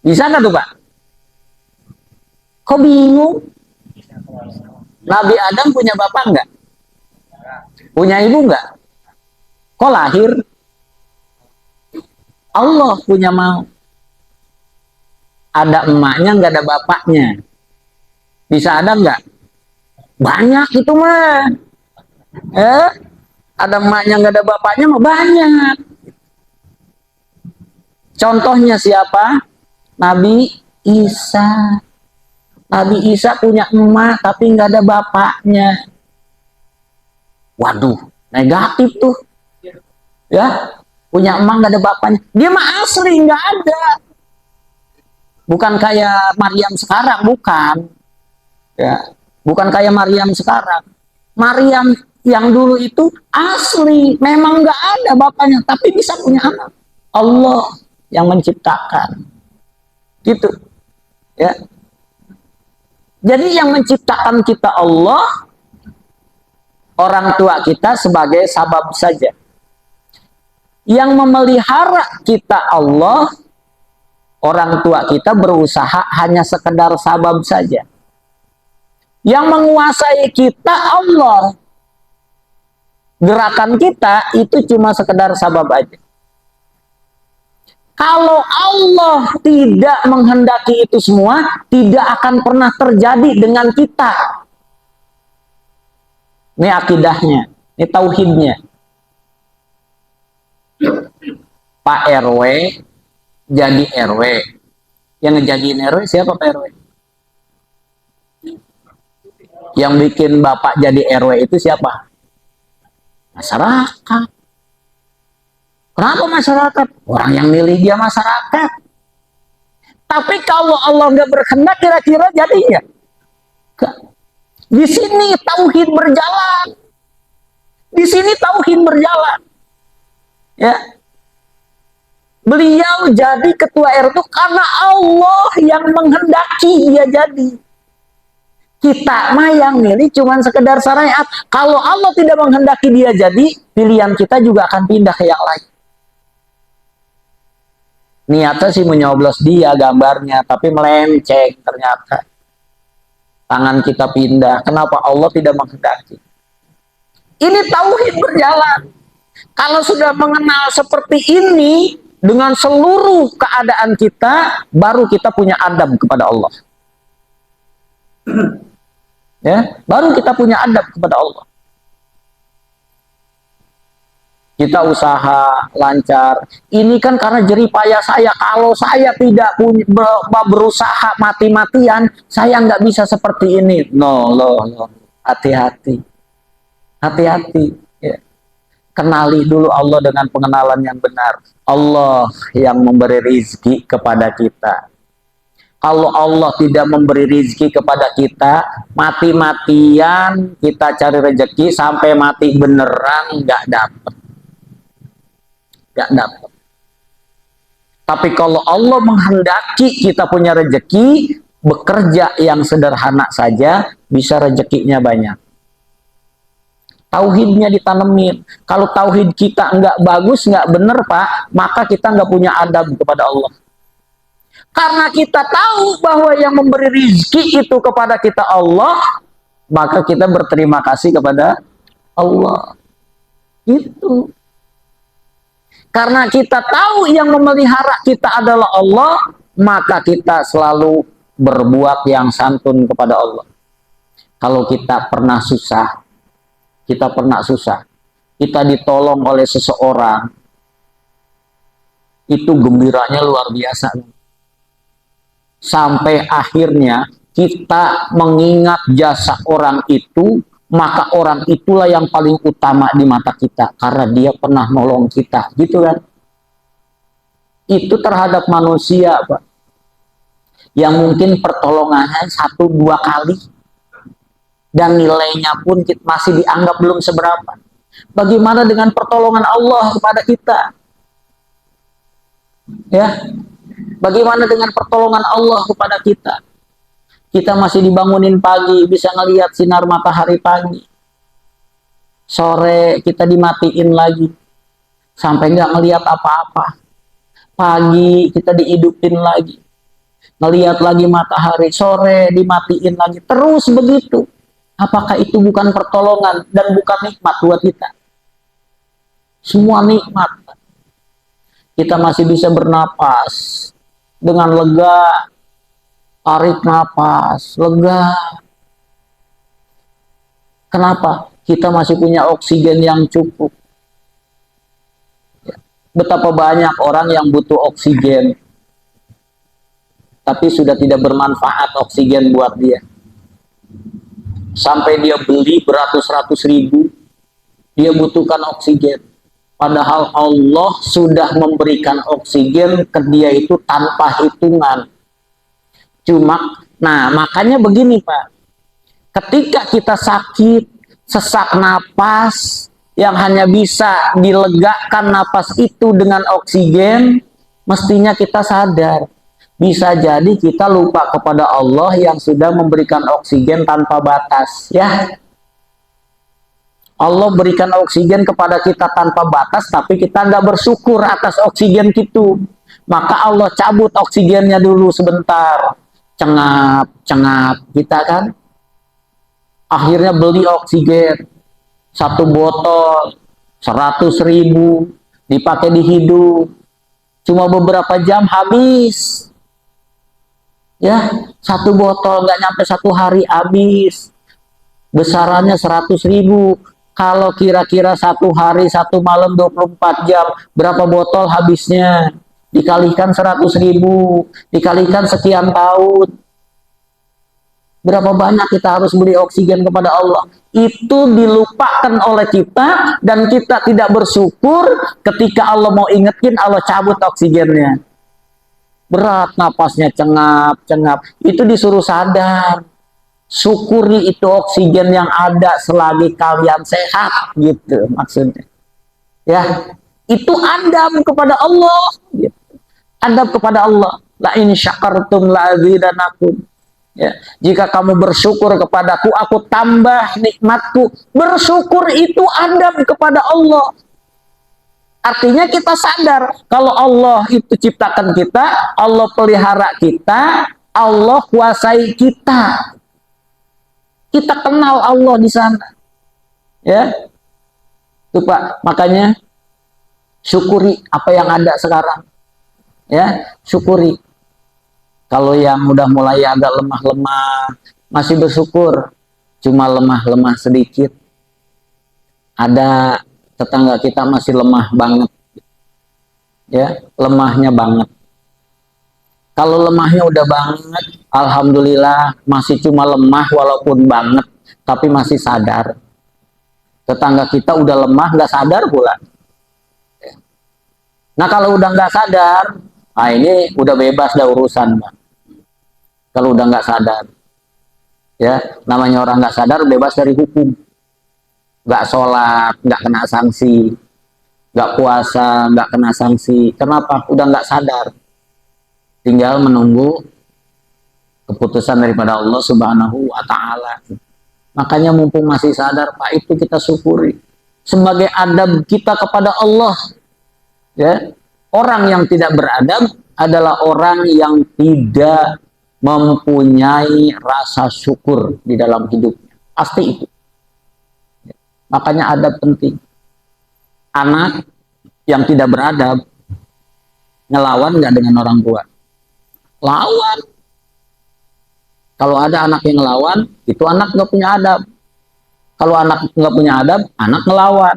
Bisa nggak tuh, Pak? Kok bingung? Nabi Adam punya bapak nggak? Punya ibu nggak? Kok lahir? Allah punya mau. Ada emaknya, nggak ada bapaknya. Bisa ada nggak? Banyak itu mah. Ada emaknya, nggak ada bapaknya mah banyak. Contohnya siapa? Nabi Isa. Nabi Isa punya emak tapi nggak ada bapaknya. Waduh, negatif tuh. Ya, punya emak nggak ada bapaknya. Dia mah asli nggak ada. Bukan kayak Maryam sekarang, bukan. Ya, bukan kayak Maryam sekarang. Maryam yang dulu itu asli, memang nggak ada bapaknya, tapi bisa punya anak. Allah yang menciptakan. Gitu, ya. Jadi yang menciptakan kita Allah, orang tua kita sebagai sabab saja. Yang memelihara kita Allah, orang tua kita berusaha hanya sekedar sabab saja. Yang menguasai kita Allah, gerakan kita itu cuma sekedar sabab aja. Kalau Allah tidak menghendaki itu semua, tidak akan pernah terjadi dengan kita. Ini akidahnya, ini tauhidnya. Pak RW jadi RW. Yang ngejadiin RW siapa Pak RW? Yang bikin Bapak jadi RW itu siapa? Masyarakat. Kenapa masyarakat? Orang yang milih dia masyarakat. Tapi kalau Allah nggak berkehendak, kira-kira jadi ya? Di sini tauhid berjalan. Di sini tauhid berjalan. Ya. Beliau jadi ketua RT itu karena Allah yang menghendaki dia jadi. Kita mah yang milih cuma sekedar syariat. Kalau Allah tidak menghendaki dia jadi, pilihan kita juga akan pindah ke yang lain. Niatnya sih menyoblos dia gambarnya, tapi melenceng ternyata. Tangan kita pindah. Kenapa Allah tidak menghendaki? Ini tauhid berjalan. Kalau sudah mengenal seperti ini, dengan seluruh keadaan kita, baru kita punya adab kepada Allah. Ya, baru kita punya adab kepada Allah. Kita usaha lancar. Ini kan karena jerih payah saya. Kalau saya tidak punya berusaha mati-matian, saya nggak bisa seperti ini. No. Hati-hati. Hati-hati. Ya. Kenali dulu Allah dengan pengenalan yang benar. Allah yang memberi rizki kepada kita. Kalau Allah tidak memberi rizki kepada kita, mati-matian kita cari rezeki sampai mati beneran nggak dapet. Nggak dapat. Tapi kalau Allah menghendaki kita punya rezeki, bekerja yang sederhana saja bisa rezekinya banyak. Tauhidnya ditanemin. Kalau tauhid kita nggak bagus, nggak bener Pak, maka kita nggak punya adab kepada Allah. Karena kita tahu bahwa yang memberi rizki itu kepada kita Allah, maka kita berterima kasih kepada Allah. Itu. Karena kita tahu yang memelihara kita adalah Allah, maka kita selalu berbuat yang santun kepada Allah. Kalau kita pernah susah, kita ditolong oleh seseorang, itu gembiranya luar biasa. Sampai akhirnya kita mengingat jasa orang itu, maka orang itulah yang paling utama di mata kita karena dia pernah nolong kita, gitu kan? Itu terhadap manusia, Pak, yang mungkin pertolongannya 1-2 kali dan nilainya pun masih dianggap belum seberapa. Bagaimana dengan pertolongan Allah kepada kita? Ya, bagaimana dengan pertolongan Allah kepada kita? Kita masih dibangunin pagi, bisa ngelihat sinar matahari pagi. Sore kita dimatiin lagi, sampai nggak ngelihat apa-apa. Pagi kita dihidupin lagi, ngelihat lagi matahari. Sore dimatiin lagi, terus begitu. Apakah itu bukan pertolongan dan bukan nikmat buat kita? Semua nikmat. Kita masih bisa bernapas dengan lega. Tarik nafas, lega. Kenapa? Kita masih punya oksigen yang cukup. Betapa banyak orang yang butuh oksigen, tapi sudah tidak bermanfaat oksigen buat dia. Sampai dia beli beratus-ratus ribu, dia butuhkan oksigen. Padahal Allah sudah memberikan oksigen ke dia itu tanpa hitungan. Cuma, nah makanya begini Pak, ketika kita sakit, sesak napas, yang hanya bisa dilegakan napas itu dengan oksigen, mestinya kita sadar, bisa jadi kita lupa kepada Allah yang sudah memberikan oksigen tanpa batas, ya. Allah berikan oksigen kepada kita tanpa batas, tapi kita nggak bersyukur atas oksigen itu. Maka Allah cabut oksigennya dulu sebentar. Cengap kita kan akhirnya beli oksigen 1 botol 100.000 dipakai di hidung, cuma beberapa jam habis ya. 1 botol nggak nyampe 1 hari habis, besarannya 100.000. Kalau kira-kira satu hari, satu malam 24 jam, berapa botol habisnya? Dikalikan 100.000, dikalikan sekian tahun. Berapa banyak kita harus beli oksigen kepada Allah. Itu dilupakan oleh kita, dan kita tidak bersyukur ketika Allah mau ingetin, Allah cabut oksigennya. Berat napasnya, cengap-cengap. Itu disuruh sadar. Syukuri itu oksigen yang ada selagi kalian sehat, gitu maksudnya. Ya, itu adab kepada Allah, gitu. Adab kepada Allah. La in syakartum la azidanakum. Ya, jika kamu bersyukur kepadaku, aku tambah nikmatku. Bersyukur itu adab kepada Allah. Artinya kita sadar kalau Allah itu ciptakan kita, Allah pelihara kita, Allah kuasai kita. Kita kenal Allah di sana, ya. Tuh Pak, makanya syukuri apa yang ada sekarang, ya. Syukuri. Kalau yang udah mulai agak lemah-lemah, masih bersyukur. Cuma lemah-lemah sedikit. Ada tetangga kita masih lemah banget, ya, lemahnya banget. Kalau lemahnya udah banget, alhamdulillah masih cuma lemah walaupun banget, tapi masih sadar. Tetangga kita udah lemah, nggak sadar pula. Nah kalau udah nggak sadar, nah ini udah bebas dah urusan, Pak. Kalau udah nggak sadar, ya namanya orang nggak sadar bebas dari hukum. Nggak sholat, nggak kena sanksi. Nggak puasa, nggak kena sanksi. Kenapa? Udah nggak sadar. Tinggal menunggu keputusan daripada Allah Subhanahu wa Ta'ala. Makanya mumpung masih sadar, Pak, itu kita syukuri sebagai adab kita kepada Allah. Ya, orang yang tidak beradab adalah orang yang tidak mempunyai rasa syukur di dalam hidupnya. Pasti itu. Makanya adab penting. Anak yang tidak beradab ngelawan nggak dengan orang tua? Lawan. Kalau ada anak yang ngelawan, itu anak nggak punya adab. Kalau anak nggak punya adab, anak ngelawan.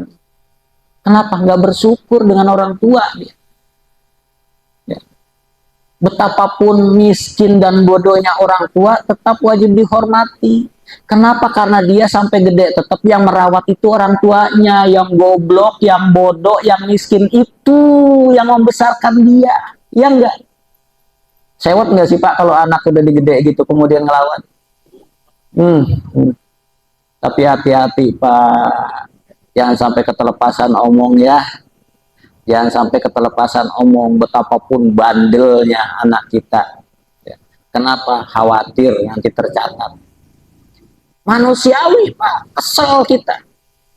Kenapa nggak bersyukur dengan orang tua? Ya. Betapapun miskin dan bodohnya orang tua, tetap wajib dihormati. Kenapa? Karena dia sampai gede tetap yang merawat itu orang tuanya. Yang goblok, yang bodoh, yang miskin itu yang membesarkan dia. Ya enggak? Sewot nggak sih Pak kalau anak udah digede gitu kemudian ngelawan? Tapi hati-hati Pak, jangan sampai ketelepasan omong ya. Jangan sampai ketelepasan omong, betapapun bandelnya anak kita. Kenapa? Khawatir nanti tercatat. Manusiawi Pak, kesel kita.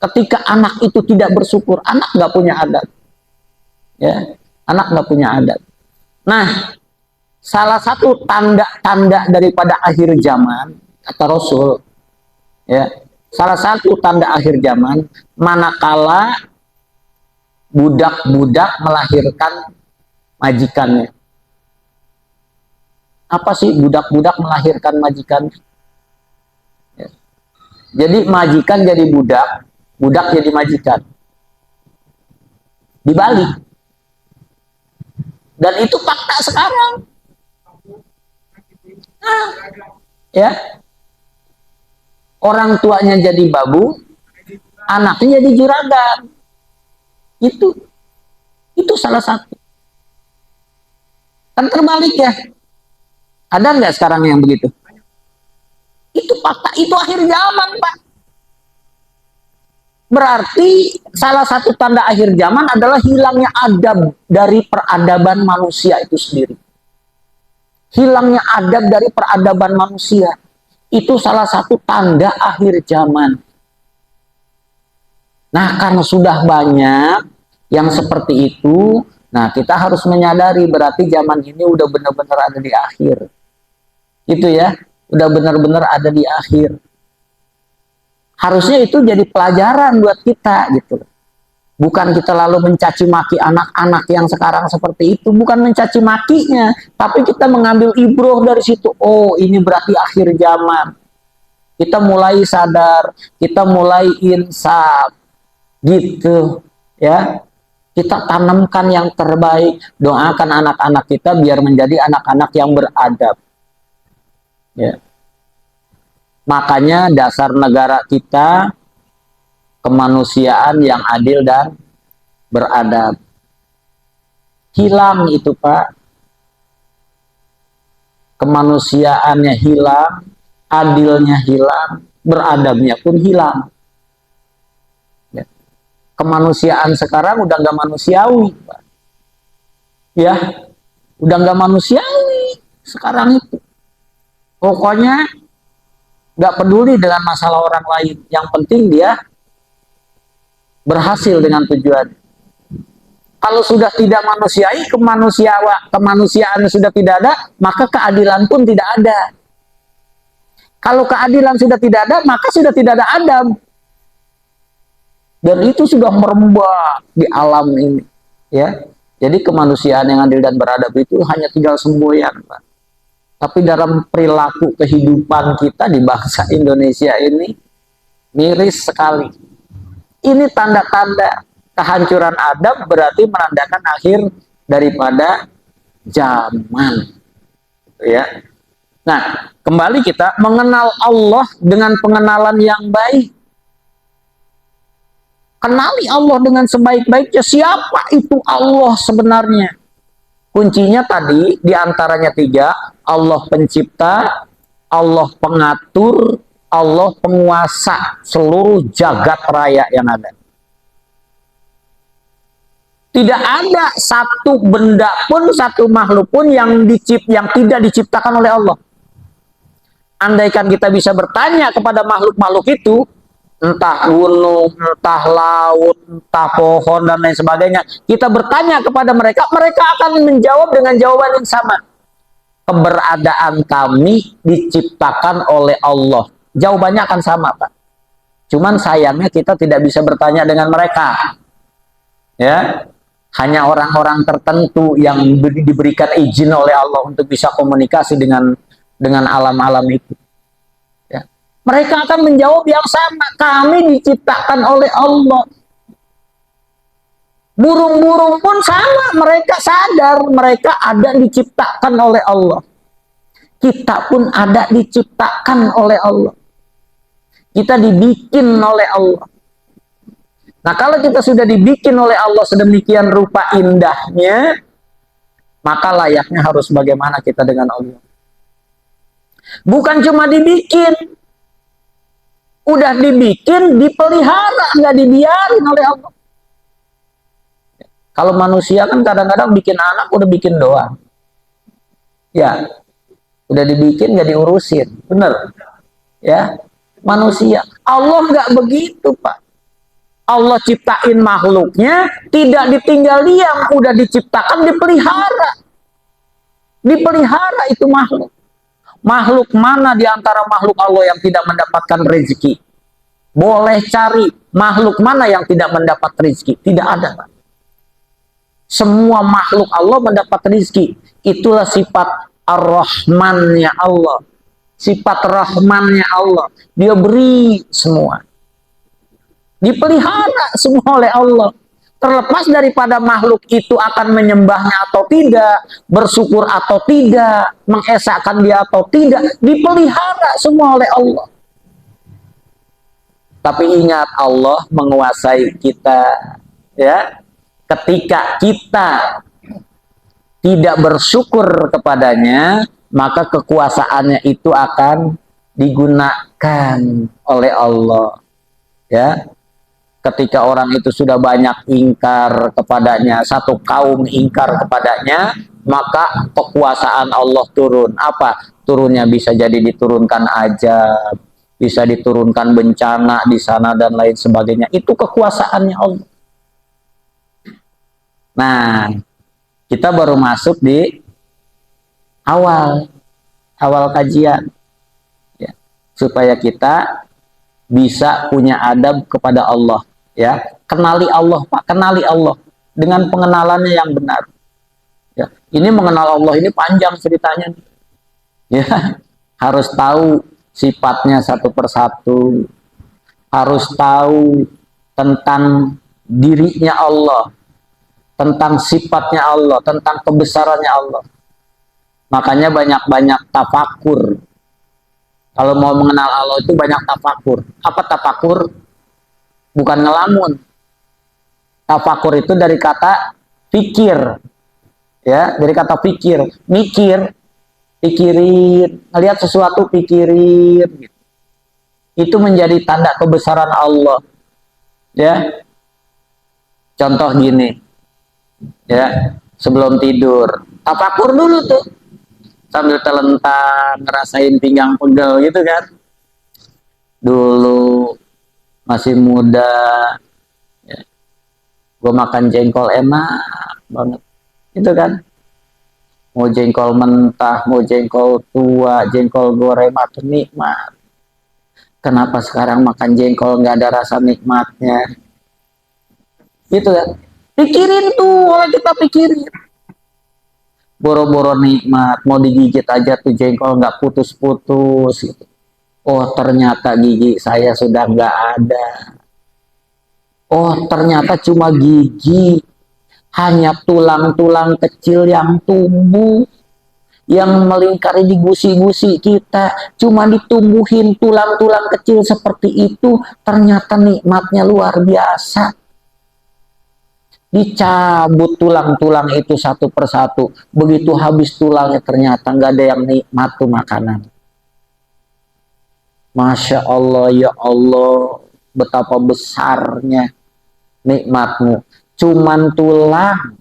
Ketika anak itu tidak bersyukur, anak nggak punya adab. Ya, anak nggak punya adab. Nah, salah satu tanda-tanda daripada akhir zaman, kata Rasul, ya, salah satu tanda akhir zaman, manakala budak-budak melahirkan majikannya. Apa sih budak-budak melahirkan majikan? Ya. Jadi majikan jadi budak, budak jadi majikan. Dibalik. Dan itu fakta sekarang. Nah, ya, orang tuanya jadi babu, anaknya jadi juragan. Itu salah satu. Kan terbalik ya. Ada nggak sekarang yang begitu? Itu fakta, itu akhir zaman Pak. Berarti salah satu tanda akhir zaman adalah hilangnya adab dari peradaban manusia itu sendiri. Hilangnya adab dari peradaban manusia. Itu salah satu tanda akhir zaman. Nah, karena sudah banyak yang seperti itu, nah kita harus menyadari berarti zaman ini udah benar-benar ada di akhir. Itu ya, udah benar-benar ada di akhir. Harusnya itu jadi pelajaran buat kita gitu. Bukan kita lalu mencaci maki anak-anak yang sekarang seperti itu. Bukan mencaci makinya. Tapi kita mengambil ibroh dari situ. Oh ini berarti akhir zaman. Kita mulai sadar, kita mulai insaf, gitu ya. Kita tanamkan yang terbaik, doakan anak-anak kita biar menjadi anak-anak yang beradab. Ya. Makanya dasar negara kita kemanusiaan yang adil dan beradab. Hilang itu, Pak. Kemanusiaannya hilang, adilnya hilang, beradabnya pun hilang. Ya. Kemanusiaan sekarang udah nggak manusiawi, Pak. Ya, udah nggak manusiawi sekarang itu. Pokoknya nggak peduli dengan masalah orang lain. Yang penting dia berhasil dengan tujuan. Kalau sudah tidak manusiawi, kemanusiaan sudah tidak ada, maka keadilan pun tidak ada. Kalau keadilan sudah tidak ada, maka sudah tidak ada Adam. Dan itu sudah merembah di alam ini, ya. Jadi kemanusiaan yang adil dan beradab itu hanya tinggal semboyan, Pak. Tapi dalam perilaku kehidupan kita di bangsa Indonesia ini miris sekali. Ini tanda-tanda kehancuran adab, berarti menandakan akhir daripada zaman, ya. Nah, kembali kita mengenal Allah dengan pengenalan yang baik. Kenali Allah dengan sebaik-baiknya. Siapa itu Allah sebenarnya? Kuncinya tadi diantaranya 3. Allah pencipta, Allah pengatur, Allah penguasa seluruh jagat raya yang ada. Tidak ada satu benda pun, satu makhluk pun yang tidak diciptakan oleh Allah. Andaikan kita bisa bertanya kepada makhluk-makhluk itu, entah gunung, entah laut, entah pohon, dan lain sebagainya, kita bertanya kepada mereka, mereka akan menjawab dengan jawaban yang sama. Keberadaan kami diciptakan oleh Allah. Jawabannya akan sama, Pak. Cuman sayangnya kita tidak bisa bertanya dengan mereka. Ya, hanya orang-orang tertentu yang diberikan izin oleh Allah untuk bisa komunikasi dengan alam-alam itu. Ya. Mereka akan menjawab yang sama. Kami diciptakan oleh Allah. Burung-burung pun sama. Mereka sadar mereka ada diciptakan oleh Allah. Kita pun ada diciptakan oleh Allah. Kita dibikin oleh Allah. Nah, kalau kita sudah dibikin oleh Allah sedemikian rupa indahnya, maka layaknya harus bagaimana kita dengan Allah. Bukan cuma dibikin, udah dibikin, dipelihara, nggak dibiarin oleh Allah. Kalau manusia kan kadang-kadang bikin anak udah bikin doang. Ya, udah dibikin nggak diurusin, bener? Ya, manusia. Allah nggak begitu, Pak. Allah ciptain makhluknya, tidak ditinggal diam, udah diciptakan, dipelihara. Dipelihara itu makhluk. Makhluk mana di antara makhluk Allah yang tidak mendapatkan rezeki? Boleh cari makhluk mana yang tidak mendapat rezeki? Tidak ada, Pak. Semua makhluk Allah mendapat rezeki. Itulah sifat Ar-Rahmannya Allah. Sifat Rahmannya Allah. Dia beri semua. Dipelihara semua oleh Allah. Terlepas daripada makhluk itu akan menyembahnya atau tidak, bersyukur atau tidak, mengesahkan dia atau tidak, dipelihara semua oleh Allah. Tapi ingat, Allah menguasai kita, ya. Ketika kita tidak bersyukur kepadanya, maka kekuasaannya itu akan digunakan oleh Allah, ya. Ketika orang itu sudah banyak ingkar kepadanya, satu kaum ingkar kepadanya, maka kekuasaan Allah turun. Apa? Turunnya bisa jadi diturunkan azab, bisa diturunkan bencana di sana dan lain sebagainya. Itu kekuasaannya Allah. Nah, kita baru masuk di awal kajian, ya, supaya kita bisa punya adab kepada Allah. Ya, kenali Allah, Pak, kenali Allah dengan pengenalannya yang benar. Ya, ini mengenal Allah ini panjang ceritanya. Ya, harus tahu sifatnya satu persatu, harus tahu tentang dirinya Allah, tentang sifatnya Allah, tentang kebesarannya Allah. Makanya banyak-banyak tafakur. Kalau mau mengenal Allah itu banyak tafakur. Apa tafakur? Bukan ngelamun. Tafakur itu dari kata pikir, ya, dari kata pikir, mikir, pikirin, ngelihat sesuatu pikirin. Itu menjadi tanda kebesaran Allah, ya. Contoh gini, ya, sebelum tidur, tafakur dulu tuh, sambil telentang, ngerasain pinggang pegel gitu kan. Dulu masih muda, ya, gue makan jengkol enak banget, gitu kan. Mau jengkol mentah, mau jengkol tua, jengkol goreng makin nikmat. Kenapa sekarang makan jengkol nggak ada rasa nikmatnya? Gitu kan. Pikirin tuh, kalau kita pikirin. Boro-boro nikmat, mau digigit aja tuh jengkol nggak putus-putus. Gitu. Oh ternyata gigi saya sudah nggak ada. Oh ternyata cuma gigi, hanya tulang-tulang kecil yang tumbuh, yang melingkari di gusi-gusi kita, cuma ditumbuhin tulang-tulang kecil seperti itu, ternyata nikmatnya luar biasa. Dicabut tulang-tulang itu satu persatu, begitu habis tulangnya ternyata nggak ada yang nikmat tuh makanan. Masya Allah, ya Allah, betapa besarnya nikmatmu. Cuman tulang,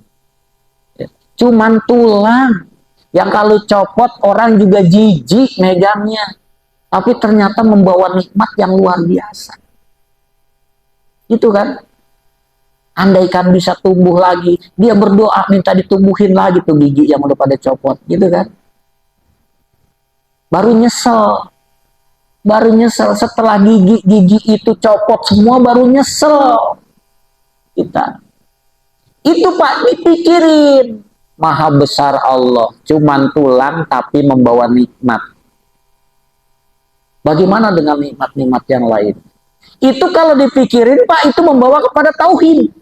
cuman tulang yang kalau copot orang juga jijik megangnya, tapi ternyata membawa nikmat yang luar biasa. Itu kan, andaikan bisa tumbuh lagi, dia berdoa minta ditumbuhin lagi tuh gigi yang udah pada copot, gitu kan. Baru nyesel setelah gigi itu copot semua, baru nyesel kita. Itu Pak, dipikirin. Maha besar Allah, cuman tulang tapi membawa nikmat. Bagaimana dengan nikmat-nikmat yang lain? Itu kalau dipikirin Pak, itu membawa kepada tauhid.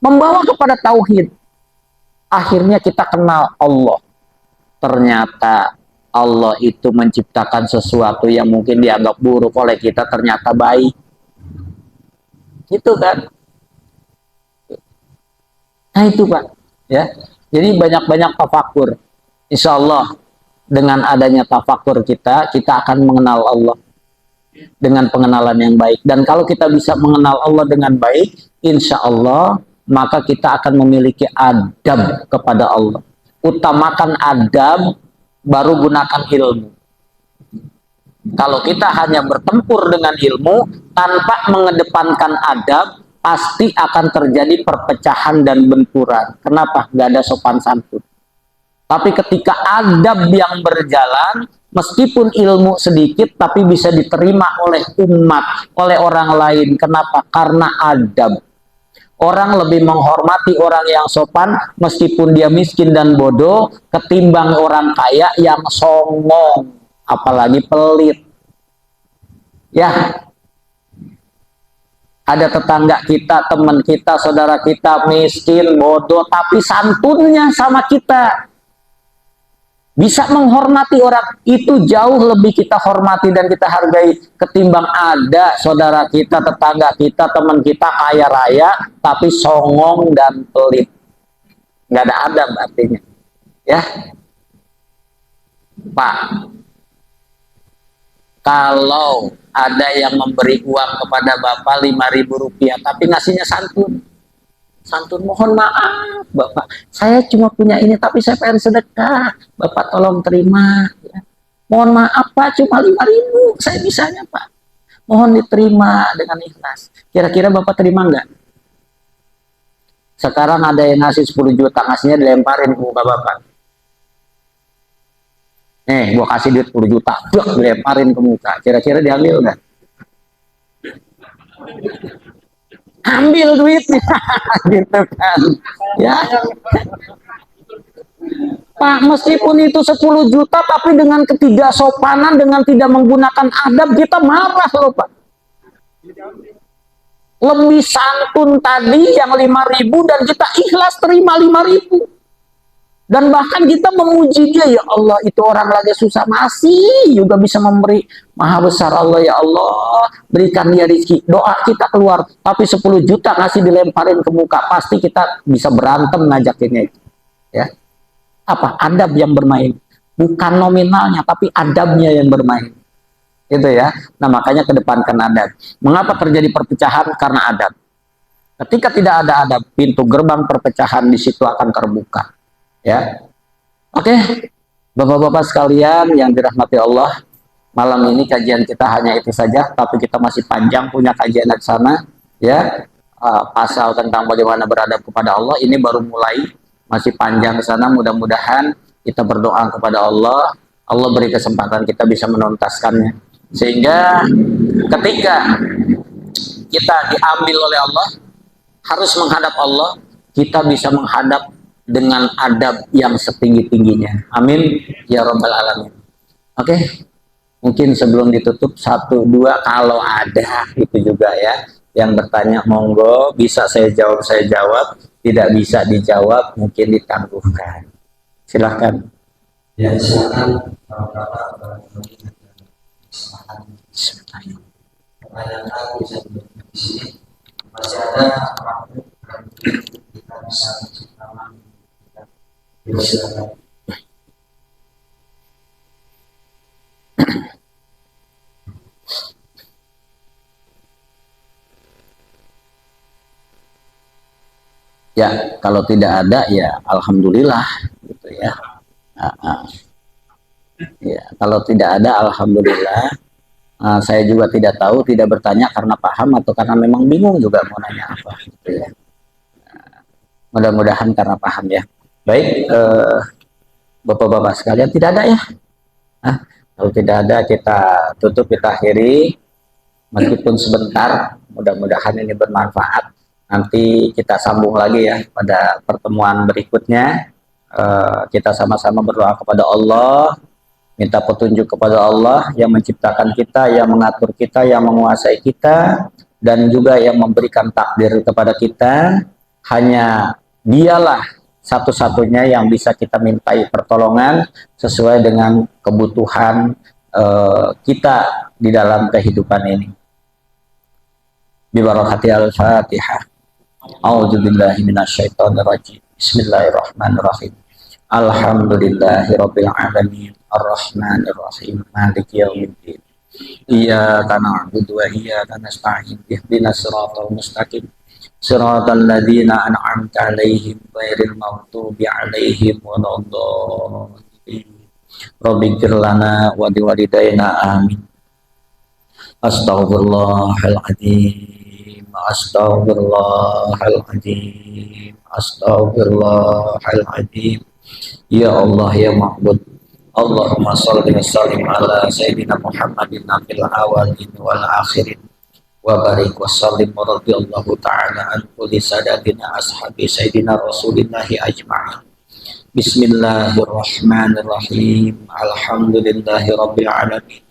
Membawa kepada tauhid. Akhirnya kita kenal Allah. Ternyata Allah itu menciptakan sesuatu yang mungkin dianggap buruk oleh kita, ternyata baik. Gitu kan? Nah itu Pak, ya. Jadi banyak-banyak tafakur. Insya Allah dengan adanya tafakur kita akan mengenal Allah dengan pengenalan yang baik. Dan kalau kita bisa mengenal Allah dengan baik, insya Allah maka kita akan memiliki adab kepada Allah. Utamakan adab, baru gunakan ilmu. Kalau kita hanya bertempur dengan ilmu tanpa mengedepankan adab, pasti akan terjadi perpecahan dan benturan. Kenapa? Gak ada sopan santun. Tapi ketika adab yang berjalan, meskipun ilmu sedikit, tapi bisa diterima oleh umat, oleh orang lain. Kenapa? Karena adab. Orang lebih menghormati orang yang sopan, meskipun dia miskin dan bodoh, ketimbang orang kaya yang songong, apalagi pelit. Ya, ada tetangga kita, teman kita, saudara kita miskin, bodoh, tapi santunnya sama kita. Bisa menghormati orang, itu jauh lebih kita hormati dan kita hargai ketimbang ada saudara kita, tetangga kita, teman kita kaya raya, tapi songong dan pelit. Nggak ada adab artinya. Ya, Pak, kalau ada yang memberi uang kepada Bapak 5.000 rupiah, tapi ngasihnya santun. Santun, mohon maaf Bapak, saya cuma punya ini tapi saya pengen sedekah, Bapak tolong terima ya. Mohon maaf Pak, cuma 5.000 saya bisanya Pak, mohon diterima dengan ikhlas. Kira-kira Bapak terima nggak? Sekarang ada yang ngasih 10 juta, ngasihnya dilemparin ke muka Bapak. Gua kasih duit 10 juta, dilemparin ke muka, kira-kira diambil nggak? Ambil duitnya gitu kan ya. Pak, meskipun itu 10 juta tapi dengan ketidaksopanan, dengan tidak menggunakan adab, kita marah loh Pak. Lebih santun tadi yang 5.000 dan kita ikhlas terima 5.000. Dan bahkan kita memuji dia, ya Allah itu orang lagi susah masih juga bisa memberi. Maha besar Allah, ya Allah berikan dia rezeki. Doa kita keluar, tapi 10 juta ngasih dilemparin ke muka, pasti kita bisa berantem ngajakinnya itu. Ya, apa adab yang bermain, bukan nominalnya tapi adabnya yang bermain, itu ya. Nah makanya kedepankan adab. Mengapa terjadi perpecahan? Karena adab. Ketika tidak ada adab, pintu gerbang perpecahan di situ akan terbuka. Ya, oke, bapak-bapak sekalian yang dirahmati Allah, malam ini kajian kita hanya itu saja, tapi kita masih panjang punya kajian di sana. Ya, pasal tentang bagaimana beradab kepada Allah ini baru mulai, masih panjang ke sana. Mudah-mudahan kita berdoa kepada Allah, Allah beri kesempatan kita bisa menuntaskannya, sehingga ketika kita diambil oleh Allah, harus menghadap Allah, kita bisa menghadap dengan adab yang setinggi-tingginya. Amin ya rabbal alamin. Oke, mungkin sebelum ditutup 1, 2 kalau ada itu juga ya yang bertanya, monggo, bisa saya jawab, tidak bisa dijawab mungkin ditangguhkan. Silahkan. Ya, silakan. Pertanyaan aku bisa di sini masih ada waktu kita bisa bersama. Silakan. Ya, kalau tidak ada ya alhamdulillah gitu ya. Ya, kalau tidak ada alhamdulillah. Saya juga tidak tahu, tidak bertanya karena paham atau karena memang bingung juga mau nanya apa gitu ya. Mudah-mudahan karena paham ya. Baik, bapak-bapak sekalian, tidak ada ya. Kalau tidak ada kita tutup, kita akhiri meskipun sebentar. Mudah-mudahan ini bermanfaat. Nanti kita sambung lagi ya pada pertemuan berikutnya. Kita sama-sama berdoa kepada Allah, minta petunjuk kepada Allah yang menciptakan kita, yang mengatur kita, yang menguasai kita, dan juga yang memberikan takdir kepada kita. Hanya dialah satu-satunya yang bisa kita mintai pertolongan sesuai dengan kebutuhan kita di dalam kehidupan ini. Bibarakati al-Fatihah. A'udzubillahi minasyaitonirrajim. Bismillahirrahmanirrahim. Alhamdulillahirabbil alamin, arrahmanirrahim, maliki yaumiddin. Iyyaka na'budu wa iyyaka nasta'in. Ihdinas siratal mustaqim. Siratal ladzina an'amta 'alaihim ghairil maghdubi 'alaihim waladdallin. Rabbighfir lana wa liwalidayna amin. Astaghfirullahaladzim, astaghfirullahaladzim, astaghfirullahaladzim. Ya Allah ya Ma'bud, Allahumma salli wa sallim ala Sayyidina Muhammadin fil awalin wal akhirin, wa barik wa sallim wa radiyallahu ta'ala an kulli sadatina ashabi Sayyidina Rasulillahi ajma'in. Bismillahirrahmanirrahim. Alhamdulillahi rabbil alamin.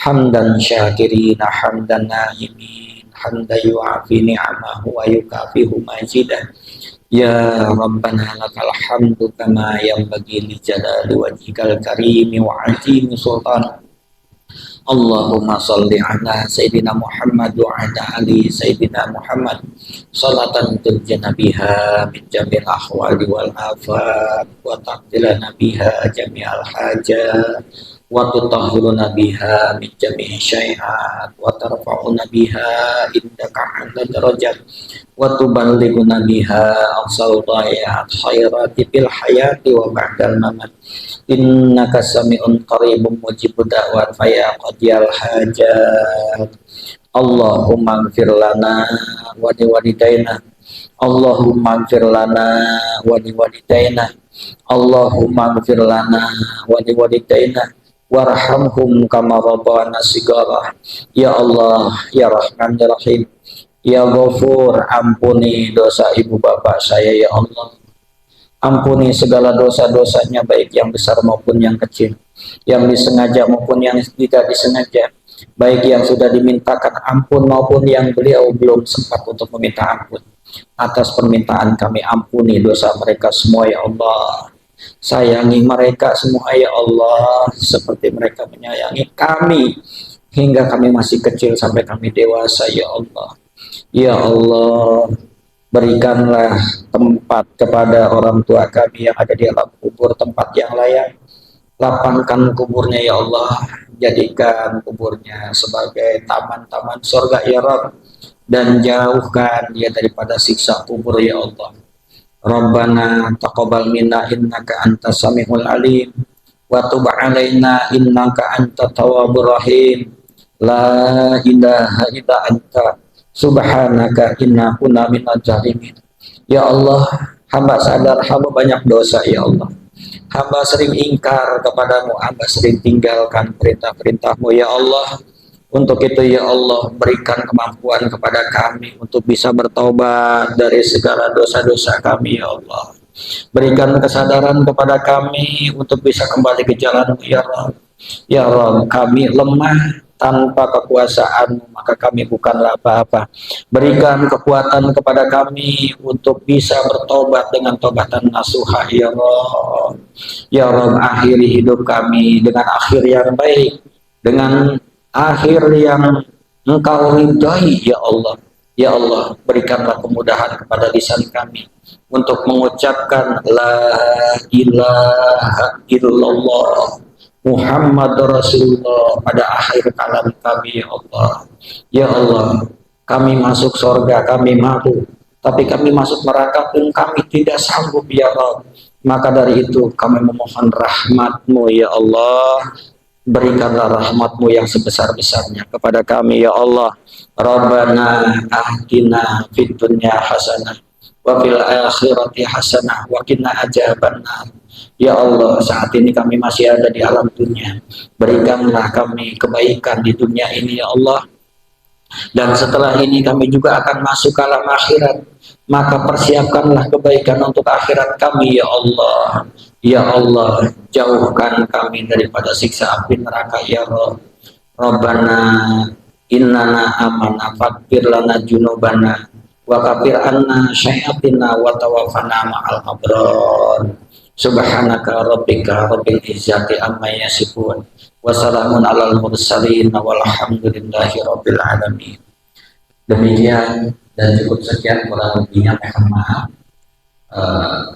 Hamdan syakirina, hamdan naimin, hamdan yu'afi ni'amahu wa yukafihu majidah. Ya Rabbana lakal hamdu kama yanbaghi li jalali wajhikal karimi wa azimi sultan. Allahumma salli ala Sayyidina Muhammad wa ala ali Sayyidina Muhammad salatan turjana biha min jamil ahwali wal afat wa taqdilana biha jami'al hajat wa tutahhiruna biha min jami'i syai'at wa tarfa'una biha indaka 'ala darajat wa tuballighuna biha aqsal ghayat khairati fil hayati wa ba'dal mamat. Innaka sami'un qaribun mujibud da'wat fa ya qadiyal hajat. Allahumma ighfir lana wa liwalidayna. Allahumma ighfir lana wa liwalidayna. Allahumma ighfir lana wa liwalidayna warhamhum kama rabbana sigara. Ya Allah ya Rahman ya Rahim, ya Ghafur, ampuni dosa ibu bapak saya ya Allah. Ampuni segala dosa-dosanya, baik yang besar maupun yang kecil, yang disengaja maupun yang tidak disengaja, baik yang sudah dimintakan ampun maupun yang beliau belum sempat untuk meminta ampun. Atas permintaan kami, ampuni dosa mereka semua ya Allah. Sayangi mereka semua ya Allah, seperti mereka menyayangi kami hingga kami masih kecil sampai kami dewasa ya Allah. Ya Allah, berikanlah tempat kepada orang tua kami yang ada di alam kubur tempat yang layak. Lapangkan kuburnya ya Allah, jadikan kuburnya sebagai taman-taman surga ya Rabb, dan jauhkan dia daripada siksa kubur ya Allah. Rabbana taqabbal minna innaka antas samiul alim wa tub alaina innaka antat tawwabur rahim. La ilaha illa anta subhanaka inna kunna minadz zalimin. Ya Allah, hamba sadar hamba banyak dosa ya Allah. Hamba sering ingkar kepadamu, hamba sering tinggalkan perintah-perintahmu ya Allah. Untuk itu ya Allah, berikan kemampuan kepada kami untuk bisa bertobat dari segala dosa-dosa kami ya Allah. Berikan kesadaran kepada kami untuk bisa kembali ke jalan ya Allah. Ya Allah, kami lemah, tanpa kekuasaan maka kami bukanlah apa-apa. Berikan kekuatan kepada kami untuk bisa bertobat dengan tobatan nasuha ya Allah. Ya Allah, akhiri hidup kami dengan akhir yang baik, dengan akhir yang Engkau ridhai ya Allah. Ya Allah, berikanlah kemudahan kepada lisan kami untuk mengucapkan la ilaha illallah Muhammad Rasulullah pada akhir kalam kami ya Allah. Ya Allah, kami masuk surga kami mampu, tapi kami masuk neraka pun kami tidak sanggup ya Allah. Maka dari itu kami memohon rahmat-Mu ya Allah. Berikanlah rahmat-Mu yang sebesar-besarnya kepada kami ya Allah. Rabbana atina fid dunya hasanah wa fil akhirati hasanah wa qina adzabannar. Ya Allah, saat ini kami masih ada di alam dunia. Berikanlah kami kebaikan di dunia ini ya Allah. Dan setelah ini kami juga akan masuk ke alam akhirat. Maka persiapkanlah kebaikan untuk akhirat kami ya Allah. Ya Allah, jauhkan kami daripada siksa api neraka ya Rabb. Rabbana innana amana faghfir lana junubana wa kafir anna syayatina wa tawaffana ma'al abrar. Subhanaka rabbika rabbil izzati amma yasifun wa salamun alal mursalin walhamdulillahi rabbil alamin. Demikian dan cukup sekian, kurang lebihnya mohon maaf.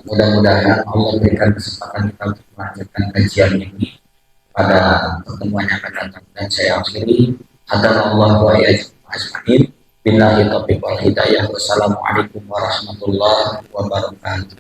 Mudah-mudahan Allah berikan kesempatan kita untuk melanjutkan kajian ini pada pertemuan yang akan datang, dan saya akhiri hadanallahu wa iyyakum ajmain. Billahi taufiq wal hidayah. Wassalamualaikum warahmatullahi wabarakatuh.